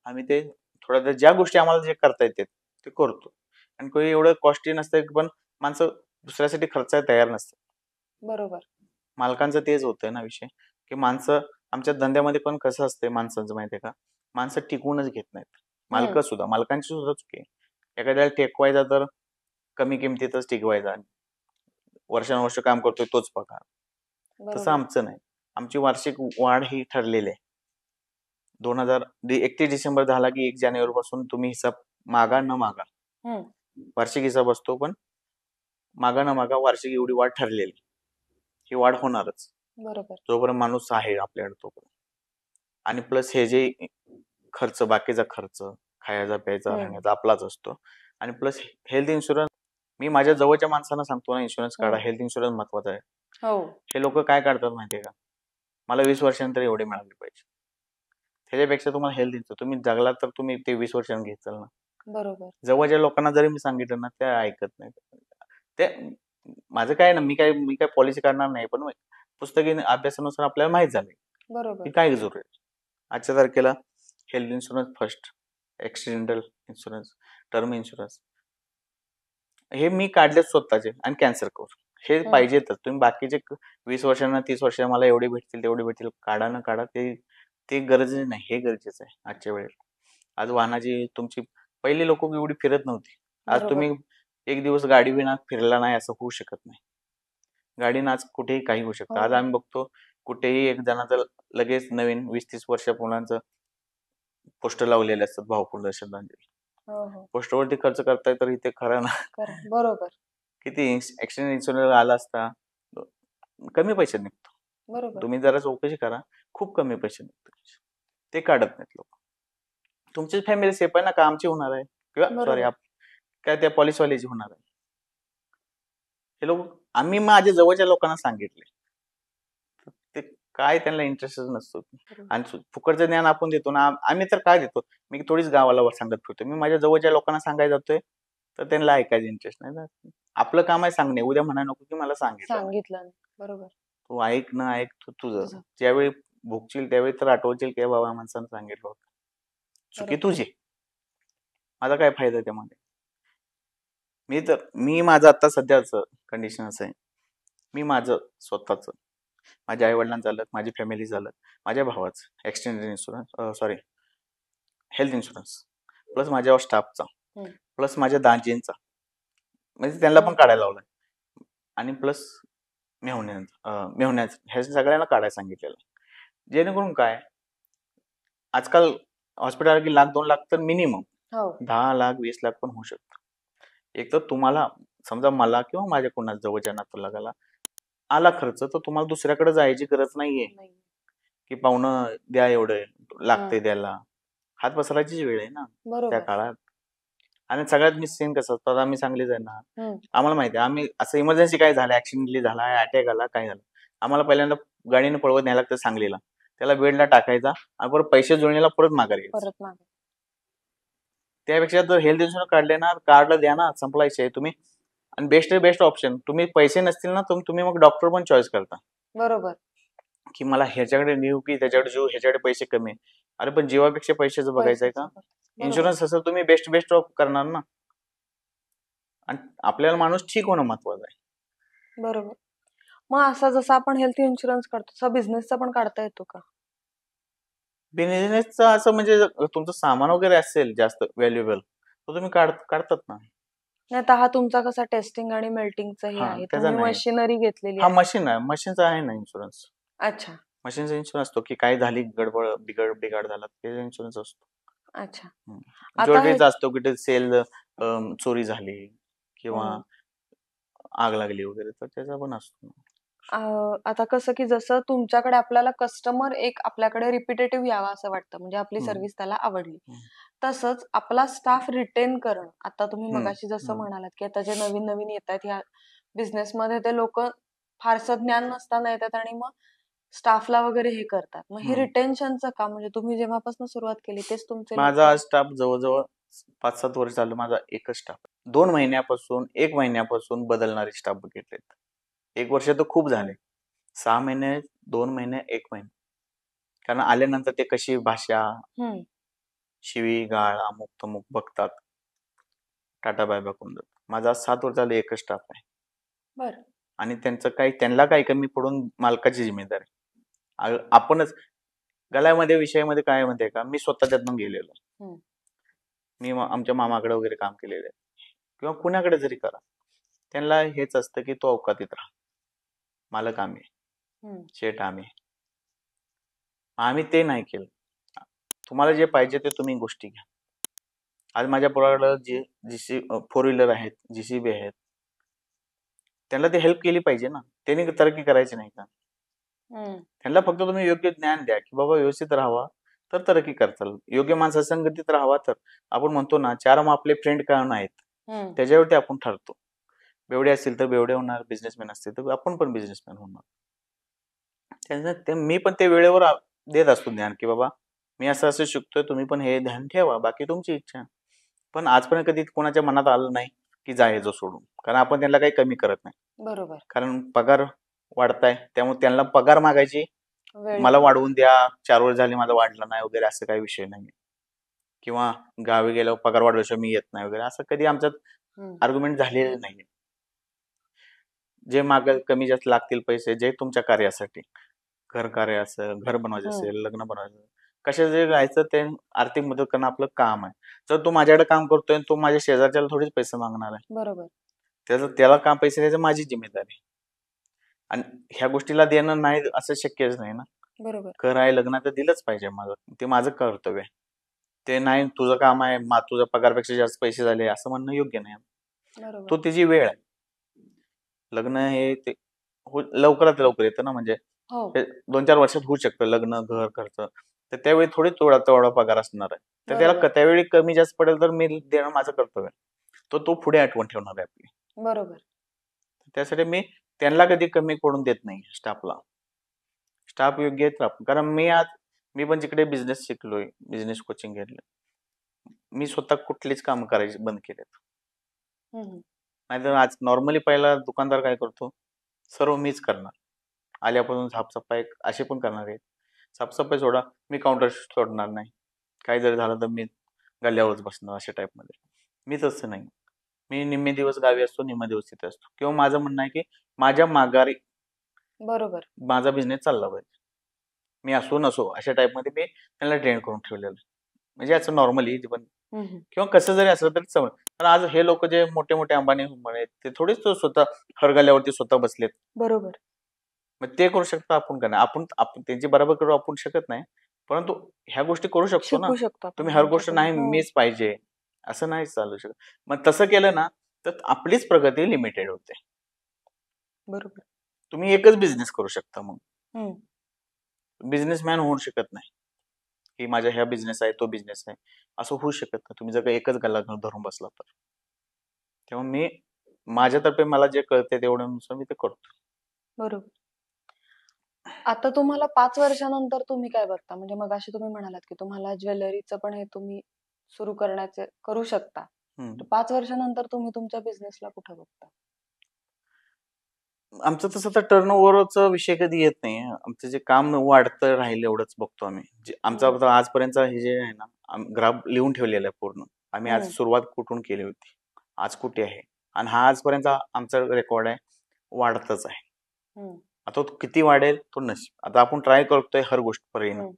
आम्ही ते थोड्या ज्या गोष्टी आम्हाला जे करता येतात ते करतो. आणि काही एवढं कॉस्टली नसतं की पण माणसं दुसऱ्यासाठी खर्चायला तयार नसतात. बरोबर. मालकांचं तेच होतंय ना विषय, की माणसं आमच्या धंद्यामध्ये पण कसं असतंय माणसांचं माहितीये का, माणसं टिकवूनच घेत नाहीत. मालकांची सुद्धा चुकी आहे. एखाद्याला टेकवायचा तर कमी किमतीतच टिकवायचा. वर्षानुवर्ष काम करतोय तोच पगार. तसं बरोबर. आमचं नाही. आमची वार्षिक वाढ ही ठरलेली आहे. 31 डिसेंबर झाला की 1 जानेवारी पासून तुम्ही हिसाब मागा न मागा. वार्षिक हिसाब असतो पण मागा न मागा वार्षिक एवढी वाढ ठरलेली. ही वाढ होणारच. बरोबर. जोपर्यंत माणूस आहे आपल्याकडे तोपर्यंत. आणि प्लस हे जे खर्च बाकीचा खर्च खायचा प्यायचा राहण्याचा आपलाच असतो. आणि प्लस हेल्थ इन्शुरन्स मी माझ्या जवळच्या माणसांना सांगतो ना, इन्शुरन्स काढा, हेल्थ इन्शुरन्स महत्वाचा आहे. हो. हे लोक काय काढतात माहितीये का, मला 20 वर्षानंतर एवढे मिळाले पाहिजे. त्याच्यापेक्षा तुम्हाला हेल्थ इन्शुरन्स तुम्ही जगला तर तुम्ही ते 20 वर्षांनी घेचाल ना. बरोबर. जवळच्या लोकांना जरी मी सांगितलं ना, ते ऐकत नाही. ते माझं काय ना, मी काय पॉलिसी काढणार नाही, पण पुस्तकी अभ्यासानुसार आपल्याला माहित झालंय बरोबर. की काय जरूर आहे. आजच्या तारखेला health insurance first, accidental insurance, term insurance हे मी काढले स्वतःचे. आणि कॅन्सर कव्हर हे पाहिजेतच. तुम्ही बाकीचे 20 वर्षांना 30 वर्षांना मला एवढे भेटतील तेवढे भेटतील काढा ना काढा, ते गरजेचं नाही, हे गरजेचं आहे आजच्या वेळेला. आज वाहनाची तुमची पहिली लोक एवढी फिरत नव्हती. आज तुम्ही एक दिवस गाडी विना फिरला नाही असं होऊ शकत नाही. गाडीनं आज कुठेही काही होऊ शकतं. आज आम्ही बघतो कुठेही एक जणाचं लगेच नवीन 20-30 वर्ष मुलांचं पोस्टर लावलेले असतात भावपूर्ण श्रद्धांजली. पोस्टरवरती खर्च करताय तर इथे खरं ना. बरोबर. किती ऍक्सिडेंट इन्शुरन्स आला असता कमी पैशात निघतो. बरोबर. तुम्ही जरा चौकशी करा, खूप कमी पैसे निघतो. ते काढत नाहीत लोक. तुमची फॅमिली सेफ आहे ना, का आमची होणार आहे किंवा सॉरी काय त्या पॉलिसीवाल्याची होणार आहे. हे लोक आम्ही माझ्या जवळच्या लोकांना सांगितले, ते काय त्यांना इंटरेस्टच नसतो. आणि फुकटचं ज्ञान आपण देतो ना, आम्ही तर काय देतो, मी थोडीच गावाला सांगत फिरतो. मी माझ्या जवळच्या लोकांना सांगायला जातोय तर त्यांना ऐकायचं इंटरेस्ट नाही ना. आपलं काम आहे सांगणे, उद्या म्हणायला नको की मला सांगितलं. बरोबर. तू ऐक ना ऐक, तू तुझं ज्यावेळी भोगशील त्यावेळी तर आठवशील की बाबा माणसानं सांगितलं होतं. चुकी तुझी, माझा काय फायदा त्यामध्ये. मी माझं आता सध्याचं कंडिशन असं आहे, मी माझं स्वतःच, माझ्या आई वडिलांचं झालं, माझी फॅमिली झालं, माझ्या भावाचं accidental insurance health insurance, plus माझ्या स्टाफचा, प्लस माझ्या दाजींचा, म्हणजे त्यांना पण काढायला लावलाय. आणि प्लस मेहुण्याचं ह्या सगळ्यांना काढायला सांगितलेलं. जेणेकरून काय आजकाल हॉस्पिटल की 1,00,000-2 लाख तर मिनिमम 10 लाख 20 लाख पण होऊ शकतं. एक तर तुम्हाला समजा मला किंवा माझ्या कोणा जवळच्या नातूला आला खर्च, तर तुम्हाला दुसऱ्याकडे जायची गरज नाहीये की पाहुणं द्या एवढं लागते द्यायला. हात पसरायची वेळ आहे ना त्या काळात. आणि सगळ्यात मी सीन कसं असतं, आम्ही सांगलीच आहे ना, आम्हाला माहिती आहे आम्ही असं इमर्जन्सी काय झालं, ऍक्सिडेंटली झाला, अटॅक आला, काय झालं, आम्हाला पहिल्यांदा गाडीने पळवत न्यायला लागतं सांगलीला, त्याला बेडला टाकायचा आणि परत पैसे जुळणीला परत माघारी. त्यापेक्षा जर हेल्थ इन्शुरन्स काढले ना, कार्ड द्या ना, संपला विषय. तुम्ही आणि बेस्ट ऑप्शन, तुम्ही पैसे नसतील ना तुम्ही मग डॉक्टर पण चॉईस करता. बरोबर. की मला ह्याच्याकडे नेऊ की त्याच्याकडे जीव, ह्याच्याकडे पैसे कमी. अरे पण जीवापेक्षा पैशाचं बघायचंय का? इन्शुरन्स असेल तुम्ही बेस्ट करणार ना. आणि आपल्याला माणूस ठीक होणं महत्वाचं आहे. बरोबर. मग असा जसा आपण हेल्थ इन्शुरन्स काढतो तसा बिझनेसचा पण काढता येतो का? बिझनेसचं असं म्हणजे तुमचं सामान वगैरे असेल जास्त व्हॅल्युएबल तर तुम्ही काढतात ना. नाही आता हा तुमचा कसा टेस्टिंग आणि मेल्टिंगचं हे हा आहे, त्याचा तुम्ही नाही. मशिनरी घेतलेली हा आहे. मशीन आहे, मशीनचा आहे ना इन्शुरन्स. अच्छा मशीनचा इन्शुरन्स असतो की काही झाली गडबड बिघाड झाला त्याचा इन्शुरन्स असतो. अच्छा. आता हे ज्वेलरीचा असतो की ते सेल चोरी झाली किंवा हम्म. आग लागली वगैरे तर त्याचा पण असतो. आता कसं की जसं तुमच्याकडे आपल्याला कस्टमर एक आपल्याकडे रिपिटेटिव्ह यावा असं वाटतं, म्हणजे आपली हम्म, सर्व्हिस त्याला आवडली. हम्म, तसंच आपला स्टाफ रिटेन करणं, आता तुम्ही हम्म, मगाशी जसं हम्म, म्हणालात की आता जे नवीन नवीन येतात ह्या बिझनेसमध्ये ते लोक फारसं ज्ञान नसताना येतात आणि मग स्टाफला वगैरे हे करतात. मग हे हम्म. रिटेन्शनचं काम म्हणजे तुम्ही जेव्हापासून सुरुवात केली तेच तुमचे माझा लोक. आज स्टाफ जवळजवळ 5-7 वर्ष झालं माझा एकच स्टाफ आहे. 2 महिन्यापासून 1 महिन्यापासून बदलणारे स्टाफ बघितलेत. 1 वर्ष तर खूप झाले. 6 महिने, 2 महिने, 1 महिना. कारण आल्यानंतर ते कशी भाषा, शिवी गाळ, अमुक तमुक बघतात. टाटा बाय बाय करून जातात. माझा आज 7 वर्ष झाले एकच स्टाफ आहे. बर. आणि त्यांना काही कमी पडून मालकाची जिम्मेदारी. आपणच गळ्यामध्ये विषयामध्ये काय माहितीये का, मी स्वतः त्यातून गेलेलो. मी आमच्या मामाकडे वगैरे काम केलेलं आहे किंवा कुणाकडे जरी करा, त्यांना हेच असतं की तो अवकातीत राहा. मालक आम्ही, शेठ आम्ही. आम्ही ते नाही केलं. तुम्हाला जे पाहिजे ते तुम्ही गोष्टी घ्या. आज माझ्या पोराकडं जे 4 व्हीलर आहेत, JCB आहेत. त्यांना ते हेल्प केली पाहिजे ना. त्यांनी तरक्की करायची नाही का? त्यांना फक्त तुम्ही योग्य ज्ञान द्या की बाबा व्यवस्थित राहावा तर तरक्की करताल. योग्य माणसासंगतीत राहावा तर. आपण म्हणतो ना 4 आपले फ्रेंड कोण आहेत, त्याच्यावरती आपण ठरतो. बेवडे असतील तर बेवडे होणार, बिझनेसमॅन असतील तर आपण पण बिझनेसमॅन होणार. मी पण ते वेळेवर देत असतो ज्ञान की बाबा मी असं असं शिकतोय, तुम्ही पण हे ध्यान ठेवा, बाकी तुमची इच्छा. पण आजपर्यंत कधी कोणाच्या मनात आलं नाही की जायचं सोडून, कारण आपण त्यांना काही कमी करत नाही. बरोबर. कारण पगार वाढताय त्यामुळे त्यांना पगार मागायची, वेळ मला येते. वाढवून द्या, 4 वर्ष झाले माझा वाढला नाही वगैरे असं काही विषय नाही. किंवा गावी गेल्यावर पगार वाढवल्याशिवाय मी येत नाही वगैरे असं कधी आमच्यात आर्ग्युमेंट झालेलं नाहीये. जे मागेल कमी जास्त लागतील पैसे जे तुमच्या कार्यासाठी, घर कार्य असेल, घर बनवायचं असेल, लग्न बनवायचं, कशा जे राहायचं ते आर्थिक मदत करणं आपलं काम आहे. जर तो माझ्याकडे काम करतोय तो माझ्या शेजारच्याला थोडीच पैसे मागणार आहे. बरोबर. त्याला काम पैसे द्यायचं माझी जिम्मेदारी. आणि ह्या गोष्टीला देणं नाही असं शक्यच नाही ना. बरोबर. घर आहे, लग्न तर दिलंच पाहिजे माझं. ते माझं कर्तव्य आहे. ते नाही तुझं काम आहे, तुझ्या पगारपेक्षा जास्त पैसे झाले असं म्हणणं योग्य नाही. बरोबर. तो त्याची वेळ आहे. लग्न हे ते लवकरात लवकर येतं ना, म्हणजे हो. 2-4 वर्षात होऊ शकतं लग्न, घर, खर्च. तर त्यावेळी थोडी तेवढा पगार असणार आहे. तर त्याला बरोबर. त्यावेळी कमी जास्त पडेल तर मी देणं माझं कर्तव्य आहे. तो पुढे आठवण ठेवणार आहे आपली. बरोबर. त्यासाठी मी त्यांना कधी कमी पडून देत नाही स्टाफला. स्टाफ योग्य आहेत कारण मी पण जिकडे बिझनेस शिकलोय, बिझनेस कोचिंग घेतलं. मी स्वतः कुठलीच कामं करायची बंद केलेत. नाहीतर आज नॉर्मली पहिला दुकानदार काय करतो, सर्व मीच करणार. आल्यापासून साफसफाई असे पण करणार आहेत. साफसफाई सोडा, मी काउंटर सोडणार नाही. काही जरी झालं तर मी गल्ल्यावरच बसणार अशा टाईपमध्ये. मी तसं नाही. मी निम्मे दिवस गावी असतो, निम्मे दिवस तिथे असतो. किंवा माझं म्हणणं आहे की माझ्या माघारी बरोबर. माझा बिझनेस चालला पाहिजे. मी असो नसो अशा टाईपमध्ये मी त्यांना ट्रेन करून ठेवलेलं आहे. म्हणजे असं नॉर्मली पण किंवा कसं जरी असलं तरी समज. पण आज हे लोक जे मोठे मोठे अंबानी म्हणे ते थोडीच स्वतः हरगल्ल्यावरती स्वतः बसलेत. बरोबर. मग ते करू शकतो आपण का नाही? आपण त्यांची बरोबर करू आपण शकत नाही. परंतु ह्या गोष्टी करू शकतो ना. शिकू शकतो आपण तुम्ही हर गोष्ट त्यांच्याकडून. नाही हो. मीच पाहिजे असं नाही चालू शकत. मग तसं केलं ना तर आपलीच प्रगती लिमिटेड होते. बरोबर. तुम्ही एकच बिझनेस करू शकता मग. हम्म. बिझनेसमॅन होऊ शकत नाही. की माझा ह्या बिझनेस आहे, तो बिझनेस आहे. असं होऊ शकत नाही. तुम्ही जर का एकच गल्ला धरून बसला तर. तेव्हा मी माझ्यातर्फे मला जे कळतंय तेवढ्यानुसार मी ते करतो. बरोबर. आता तुम्हाला 5 वर्षानंतर तुम्ही काय बघता? म्हणजे मगाशी तुम्ही म्हणालात की तुम्हाला ज्वेलरीचं पण हे तुम्ही सुरू करू शकता. तर 5 वर्षानंतर तुम्ही तुमच्या बिझनेसला कुठं बघता? आमचं तसं तर टर्नओव्हरचा विषय कधी येत नाही. आमचं जे काम वाढतं राहील एवढंच बघतो आम्ही. आमचा आता आजपर्यंत हे जे आहे ना, ग्राफ लिहून ठेवलेला आहे पूर्ण. आम्ही आज सुरुवात कुठून केली होती, आज कुठे आहे आणि हा आजपर्यंत आमचा रेकॉर्ड आहे, वाढतच आहे. आता तो किती वाढेल तो नशीब. आता आपण ट्राय करतोय हर गोष्ट पर्यंत,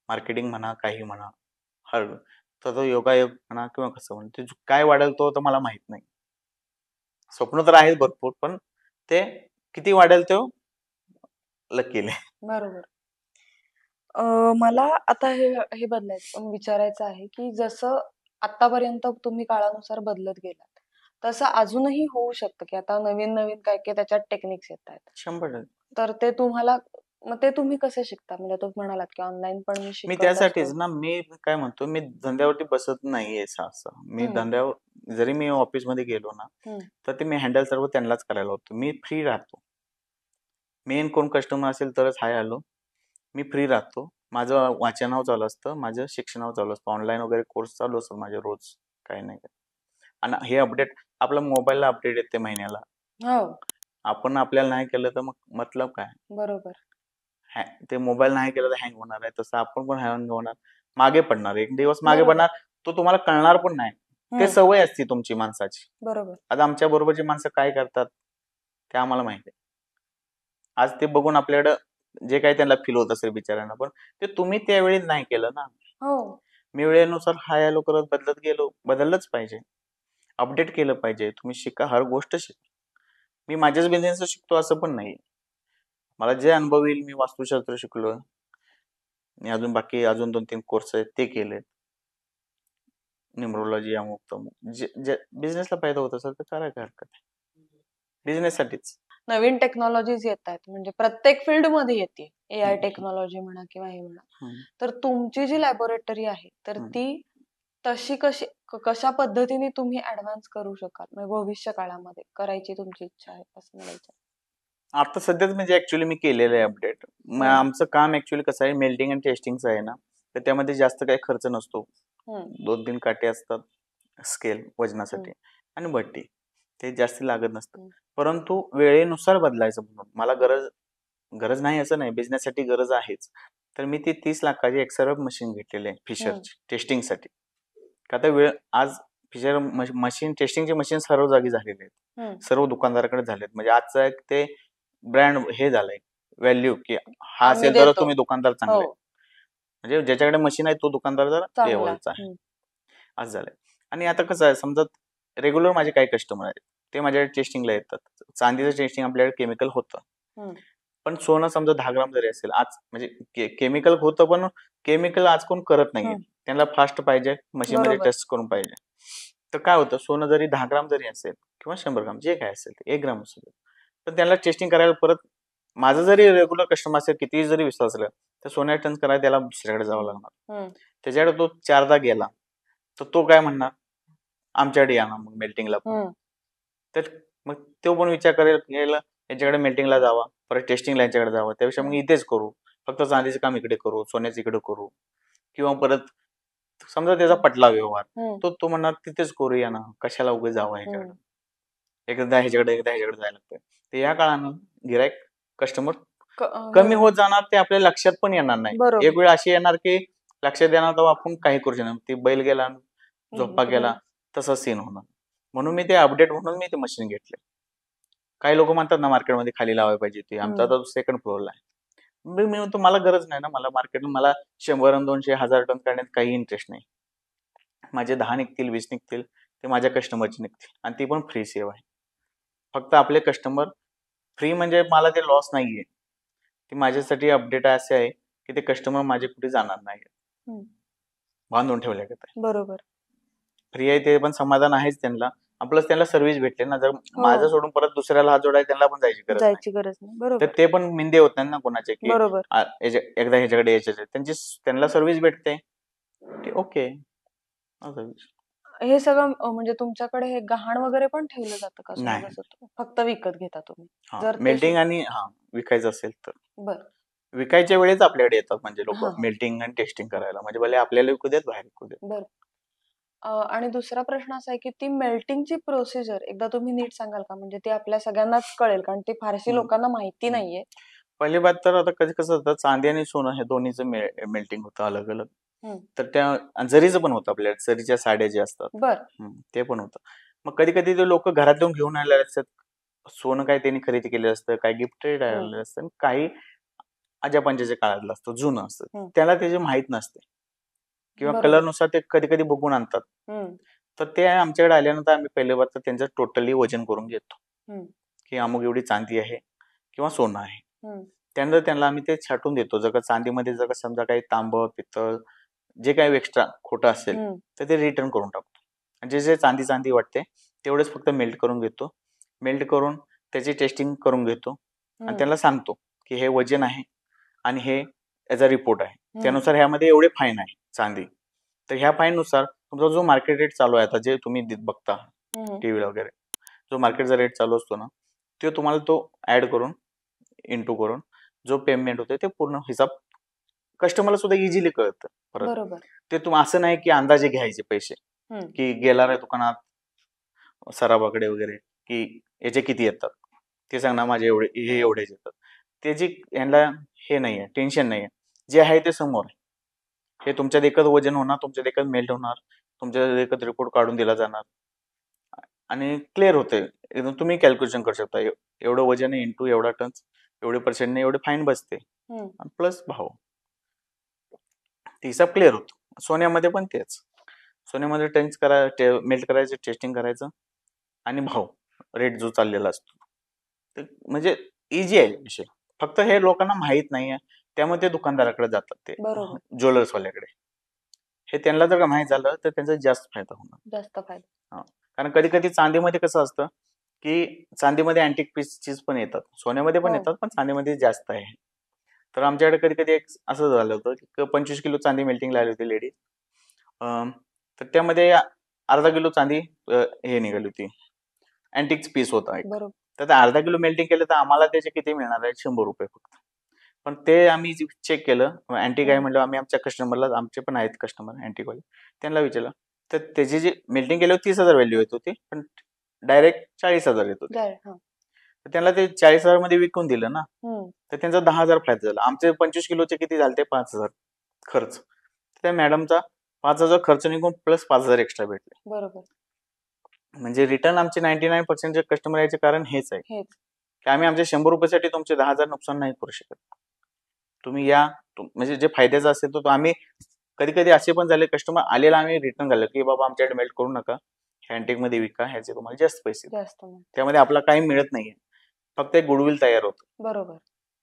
मार्केटिंग म्हणा, काही म्हणा, हर तर तो योगायोग म्हणा किंवा कसं म्हणा, ते काय वाढेल तो तर मला माहित नाही. स्वप्न तर आहेत भरपूर, पण ते किती वाढेल तो लकीले. बरोबर. मला आता हे बदलायचं विचारायचं आहे, की जसं आतापर्यंत तुम्ही काळानुसार बदलत गेलात, तसं अजूनही होऊ शकतं, की आता नवीन-नवीन काय-काय त्याच्यात टेक्निक्स येतायत. 100%. तर ते तुम्हाला मग ते तुम्ही कसे शिकता? म्हणजे तुम्ही म्हणालात, की ऑनलाईन पण मी मी शिकत त्यासाठीच असतो. ना, मी काय म्हणतो, मी धंद्यावरती बसत नाहीये सहसा. मी हं, धंद्यावर जरी मी ऑफिसमध्ये गेलो ना, हं, तर ते मी हँडल सर्व त्यांनाच करायला होतो. मी फ्री राहतो. मेन कोण कस्टमर असेल तरच हाय हॅलो. मी फ्री राहतो. माझं वाचनावर चालू असतं, माझं शिक्षणावर चालू असतं. ऑनलाईन वगैरे कोर्स चालू असतात माझे रोज, काही नाही काही. आणि हे अपडेट आपल्या मोबाईलला अपडेट येते महिन्याला. हो, आपण आपल्याला नाही केलं तर मग मतलब काय? बरोबर. ते मोबाईल नाही केलं तर हँग होणार आहे. तसं आपण पण हँग होणार. मागे पडणार. एक दिवस मागे बरोबर. पडणार. तो तुम्हाला कळणार पण नाही. ते हं, सवय असते तुमची माणसाची. बरोबर. आता आमच्या बरोबरची माणसं काय करतात, ते आम्हाला माहिती आहे. आज ते बघून आपल्याकडं जे काही त्यांना फील होत असेल बिचाऱ्यांना, पण ते तुम्ही त्यावेळी नाही केलं ना. हो, मी वेळेनुसार हाय हॅलो करत बदलत गेलो. बदललंच पाहिजे. अपडेट केलं पाहिजे. तुम्ही शिका, हर गोष्ट शिका. मी माझ्याच बिझनेसचं शिकतो असं पण नाही. मला जे अनुभव येईल, मी वास्तुशास्त्र शिकलोय आणि अजून बाकी अजून 2-3 कोर्स आहेत ते केलेत. न्यूमरोलॉजी अमुक-तमुक. जे जे बिझनेसला फायदा होत असेल तर करायला काय हरकत आहे. बिझनेससाठीच. नवीन टेक्नॉलॉजीज येतायत म्हणजे प्रत्येक फील्डमध्ये येते. एआय हं, टेक्नॉलॉजी म्हणा किंवा हे म्हणा. हं, तर तुमची जी लॅबोरेटरी आहे, तर हं. ती तशी कशा पद्धतीने तुम्ही ऍडव्हान्स करू शकाल? म्हणजे भविष्य काळामध्ये करायची तुमची इच्छा आहे असं मला विचारायचं. आता सध्याच म्हणजे ऍक्च्युली मी केलेलं आहे अपडेट. मग हं, आमचं काम ऍक्च्युली कसं आहे, मेल्टिंग आणि टेस्टिंगचं आहे ना, तर त्यामध्ये जास्त काही खर्च नसतो. हं, 2-3 काटे असतात स्केल हं, वजनासाठी आणि भट्टी. ते जास्त लागत नसतं. हं, परंतु वेळेनुसार बदलायचं म्हणून मला गरज गरज नाही असं नाही, बिझनेससाठी गरज आहेच. तर मी ती 30 लाखाची एक्सर्व मशीन घेतलेली आहे हं, फिशरची टेस्टिंगसाठी. का तर आज फिशर मशीन टेस्टिंगचे मशीन सर्व जागी झालेले आहेत. हं. सर्व दुकानदाराकडे झालेत. म्हणजे आजचं एक ते ब्रँड हे झालंय व्हॅल्यू, की हा आम्ही असेल तरच देतो. तुम्ही दुकानदार हो, चांगले. म्हणजे ज्याच्याकडे मशीन आहे तो दुकानदार जरा चांगला आहे. लेवलचा आहे. हं, असं झालंय. आणि आता कसं आहे, समजा रेग्युलर माझे काही कस्टमर आहेत. ते माझ्याकडे टेस्टिंगला येतात. चांदीचं टेस्टिंग आपल्याकडे केमिकल होतं. हं, पण सोनं समजा 10 ग्राम जरी असेल, आज म्हणजे केमिकल होतं, पण केमिकल आज कोण करत नाहीये. हं. त्यांना फास्ट पाहिजे, मशीनमध्ये बरोबर. टेस्ट करून पाहिजे. तर काय होतं, सोनं जरी 10 ग्राम जरी असेल किंवा 100 ग्राम जे काय असेल ते 1 ग्राम असू दे. तर त्याला टेस्टिंग करायला परत माझं जरी रेग्युलर कस्टमर असेल, कितीही जरी विश्वास असला, तर सोन्या टन करायला त्याला दुसऱ्याकडे जावं लागणार. हं, त्याच्याकडे तो 4दा गेला, तर तो काय म्हणणार, आमच्याकडे या ना मग मेल्टिंगला पण. हं, तर मग तो पण विचार करेल, यायला यांच्याकडे मेल्टिंगला जावा, परत टेस्टिंगला यांच्याकडे जावं. त्यापेक्षा मग हं, इथेच करू. फक्त चांदीचं काम इकडे करू, सोन्याचं इकडे करू किंवा परत समजा त्याचा पटला व्यवहार, हं, तो तो म्हणणार तिथेच करूया ना, कशाला उगाच जावं हं. ह्याच्याकडे. एकदा ह्याच्याकडे, एकदा ह्याच्याकडे जायला लागतंय. तर या काळानं गिराईक, कस्टमर कमी हो, होत जाणार, ते आपल्या लक्षात पण येणार नाही. एक बरोबर. वेळ अशी येणार, की लक्षात येणार तेव्हा आपण काही करू शकणार. ती बैल गेला, झोप्पा गेला, हं, तसा सीन होणार. म्हणून मी ते अपडेट म्हणून मी ते मशीन घेतले. काही लोक म्हणतात ना, मार्केटमध्ये खाली लावायला पाहिजे होती. आमचा हं. तर सेकंड फ्लोअरला आहे. मी म्हणतो मला गरज नाही ना. मला मार्केट मला 100 अन् 200, 1000 टन करण्यात काही इंटरेस्ट नाही. माझे 10 निघतील, 20 निघतील, ते माझ्या कस्टमरचे निघतील आणि ती पण फ्री सेवा आहे. फक्त आपले कस्टमर फ्री म्हणजे मला ते लॉस नाहीये. ती माझ्यासाठी अपडेट असे आहे, की ते कस्टमर माझे कुठे जाणार नाहीत. हं, बांधून ठेवल्यागत आहे. बरोबर. फ्री आहे ते पण समाधान आहेच त्यांना. प्लस त्यांना सर्व्हिस भेटते ना. जर माझं हो, सोडून परत दुसऱ्याला हात जोडायला त्यांना पण जायची गरज नाही. जायची गरज नाही. तर बरोबर, ते पण मिंदे होत नाहीत ना कोणाचे, की बरोबर. एकदा ह्याच्याकडे यायचे त्यांची त्यांना सर्व्हिस भेटते. ते ओके. असं विषय. हे सगळं म्हणजे तुमच्याकडे हे गहाण वगैरे पण ठेवलं जातं का सोनं नाही. कसं फक्त विकत घेता तुम्ही? हां, जर ते मेल्टिंग आणि हां, विकायचं असेल तर. बरं. विकायच्या वेळेस आपल्याकडे येतात म्हणजे लोकं हां, हां. मेल्टिंग आणि टेस्टिंग करायला. म्हणजे भले आपल्याला विकू देत, बाहेर विकू देत. बरं. आणि दुसरा प्रश्न असा आहे, की ती मेल्टिंगची प्रोसिजर एकदा तुम्ही नीट सांगाल का? म्हणजे ती आपल्या सगळ्यांनाच कळेल कारण ती फारशी हं, लोकांना माहिती हं. नाहीये. पहिली बात तर आता कधी कसं होतं, चांदी आणि सोनं हे दोन्हीचं मेल्टिंग होतं अलग-अलग. हं. तर त्या आणि जरीचं पण होतं आपल्याकडे. जरीच्या साड्या ज्या असतात. बरं. ते पण होतं. मग कधी-कधी ते लोकं घरात येऊन घेऊन आलेले असतात. सोनं काय त्यांनी खरेदी केलेलं असतं, काही गिफ्टेड आलेलं असतं, आणि काही आजापंजाच्या काळातलं असतं, जुनं असतं. त्याला त्याचे माहित नसते किंवा बरोबर. कलरनुसार ते कधी कधी बघून आणतात. तर ते आमच्याकडे आल्यानंतर आम्ही पहिल्या बार तर त्यांचं टोटली वजन करून घेतो की अमुक एवढी चांदी आहे किंवा सोनं आहे. त्यानंतर त्यांना आम्ही ते छाटून देतो. जर का चांदीमध्ये जर का समजा काही तांब, पित्तळ जे काही एक्स्ट्रा खोटं असेल तर ते रिटर्न करून टाकतो. आणि जे जे चांदी चांदी वाटते तेवढेच फक्त मेल्ट करून घेतो. मेल्ट करून त्याची टेस्टिंग करून घेतो आणि त्यांना सांगतो की हे वजन आहे आणि हे याचा रिपोर्ट आहे. त्यानुसार ह्यामध्ये एवढे फाईन आहे चांदी. तर ह्या फाईन नुसार तुमचा जो मार्केट रेट चालू आहे, आता जे तुम्ही बघता टीव्ही वगैरे, जो मार्केटचा रेट चालू असतो ना, ते तुम्हाला तो ऍड करून इंटू करून जो पेमेंट होते ते पूर्ण हिसाब कस्टमरला सुद्धा इझिली कळतं. परत बरोबर. ते तुम्ही असं नाही की अंदाजे घ्यायचे पैसे, की गेला रे दुकानात सराबाकडे वगैरे की याचे किती येतात, ते सांगणार माझे एवढे, हे एवढेच येतात. त्याची यांना हे नाहीये, टेन्शन नाहीये. जे आहे ते समोर आहे. हे तुमच्यात एकच वजन होणार, तुमच्यात एकच मेल्ट होणार, तुमच्यात एकच रिपोर्ट काढून दिला जाणार आणि क्लिअर होते. एकदम तुम्ही कॅल्क्युलेशन करू शकता. एवढं वजन आहे इंटू एवढा टन, एवढे पर्सेंटने एवढे फाईन बसते प्लस भाव, हिसाब क्लिअर होतो. सोन्यामध्ये पण तेच. सोन्यामध्ये मेल्ट करायचं, टेस्टिंग करायचं आणि भाव रेट जो चाललेला असतो, म्हणजे इझी आहे विषय. फक्त हे लोकांना माहित नाहीये, त्यामुळे ते दुकानदाराकडे जातात, ते ज्वेलर्स वाल्याकडे. हे त्यांना जर का माहित झालं तर त्यांचा जास्त फायदा होणार. जास्त फायदा. कारण कधी कधी चांदीमध्ये कसं असतं की चांदीमध्ये अँटिक पीसेस पण येतात, सोन्यामध्ये पण येतात, पण चांदीमध्ये जास्त आहे. तर आमच्याकडे कधी कधी एक असं झालं होतं की 25 किलो चांदी मेल्टिंग लागली होती लेडीज. तर त्यामध्ये अर्धा किलो चांदी हे निघाली होती, अँटिक पीस होता एक. तर ते अर्धा किलो मेल्टिंग केलं तर आम्हाला त्याचे किती मिळणार आहे, 100 रुपये फक्त. पण ते आम्ही चेक केलं, अँटिक आहे म्हणलं, आम्ही आमच्या कस्टमरला, आमचे पण आहेत कस्टमर अँटिकवाले, त्यांना विचारलं तर त्याची जी मेल्टिंग केली होती 30,000 व्हॅल्यू येत होती, पण डायरेक्ट 40,000 येत होते. तर त्यांना ते 40,000 मध्ये विकून दिलं ना, तर त्यांचा 10,000 फायदा झाला. आमचे 25 किलोचे किती झाले, ते 5,000 खर्च. त्या मॅडमचा 5,000 खर्च निघून प्लस 5,000 एक्स्ट्रा भेटले. बरोबर. म्हणजे रिटर्न आमचे 99% जे कस्टमर याचे कारण हेच आहे की आम्ही आमच्या 100 रुपयासाठी तुमचे 10,000 नुकसान नाही करू शकत. तुम्ही या, म्हणजे जे फायद्याचं असेल तो आम्ही, कधी कधी असे पण झाले कस्टमर आलेला आम्ही रिटर्न झालं की बाबा आमच्याकडे मेल्ट करू नका, अँटिक मध्ये विका, ह्याचे तुम्हाला जास्त पैसे, त्यामध्ये आपला काही मिळत नाहीये, फक्त एक गुडविल तयार होतो. बरोबर.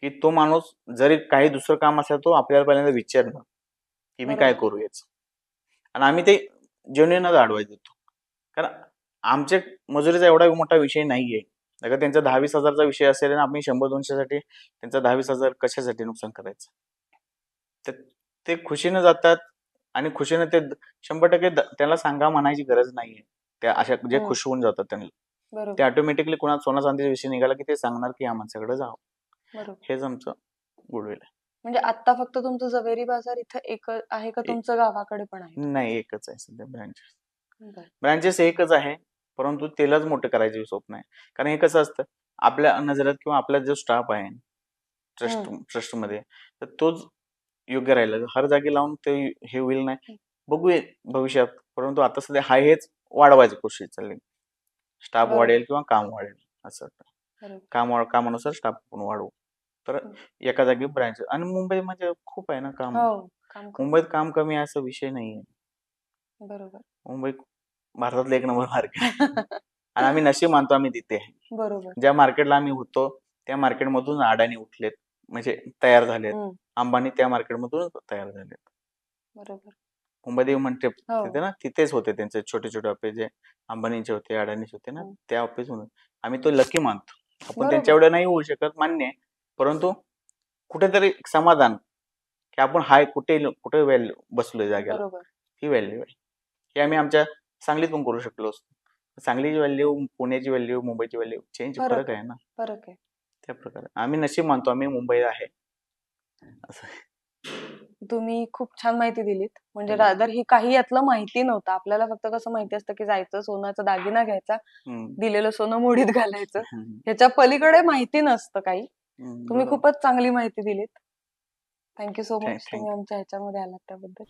की तो माणूस जरी काही दुसरं काम असेल तो आपल्याला पहिल्यांदा विचारणार की मी काय करू याच, आणि आम्ही ते जेन्युइनच ऍडवाइस देतो. कारण आमच्या मजुरीचा एवढा मोठा विषय नाहीये. अगर त्यांचा 10-20 हजारचा विषय असेल आणि आम्ही 100-200 साठी त्यांचा 10-20 हजार कशासाठी नुकसान करायचं. तर ते खुशीनं जातात आणि खुशीनं ते 100% त्याला सांगा म्हणायची गरज नाहीये. त्या अशा जे खुश होऊन जातात त्यांना, ते ऑटोमॅटिकली कुणाला सोना चांदीचा विषय निघाला की ते सांगणार की या माणसाकडे जावं. हेच आमचं गुडविल आहे. म्हणजे आता फक्त तुमचं जवेरी बाजार इथं एक आहे का, तुमचं गावाकडे पण आहे? नाही, एकच आहे सध्या ब्रँचेस एकच आहे, परंतु त्यालाच मोठं करायचे स्वप्न आहे. कारण हे कसं असतं, आपल्या नजरेत किंवा आपला जो स्टाफ आहे ट्रस्टमध्ये, तर तोच योग्य राहिला. हर जागी लावून ते हे होईल नाही, बघूया भविष्यात. परंतु आता सध्या हेच वाढवायची कोशिश चालली. स्टाफ वाढेल किंवा काम वाढेल, असं कामानुसार स्टाफ पण वाढवू. तर एका जागी ब्रँच. आणि मुंबई म्हणजे खूप आहे ना काम, मुंबईत काम कमी आहे असा विषय नाहीये. बरोबर. मुंबई भारतातलं एक नंबर मार्केट आणि आम्ही नशीब मानतो आम्ही तिथे आहे. बरोबर. ज्या मार्केटला आम्ही होतो त्या मार्केटमधून अडाणी उठलेत, म्हणजे तयार झालेत. अंबानी त्या मार्केटमधून तयार झालेत. बरोबर. मुंबईत म्हणते ना, तिथेच होते त्यांचे छोटे छोटे ऑफिस, जे अंबानीचे होते, अडाणीचे होते ना, त्या ऑफिस म्हणून आम्ही तो लकी मानतो. आपण त्यांच्या एवढं नाही होऊ शकत, मान्य आहे, परंतु कुठेतरी समाधान की आपण हाय कुठे व्हॅल्यू बसलोय जागेला, ही व्हॅल्यू आहे. हे आम्ही आमच्या सांगलीत पण करू शकलो असतो. सांगलीची व्हॅल्यू, पुण्याची व्हॅल्यू, मुंबईची व्हॅल्यू चेंज, फरक आहे ना. फरक आहे. त्या प्रकारे आम्ही नशीब मानतो आम्ही मुंबईत आहे असं. तुम्ही खूप छान माहिती दिलीत. म्हणजे रादर ही काही यातलं माहिती नव्हतं आपल्याला. फक्त कसं माहिती असतं की जायचं, सोन्याचा दागिना घ्यायचा, दिलेलं सोनं मोडीत घालायचं, ह्याच्या पलीकडे माहिती नसतं काही. तुम्ही खूपच चांगली माहिती दिलीत. थँक्यू सो मच, तुम्ही आमच्या ह्याच्यामध्ये आलात त्याबद्दल.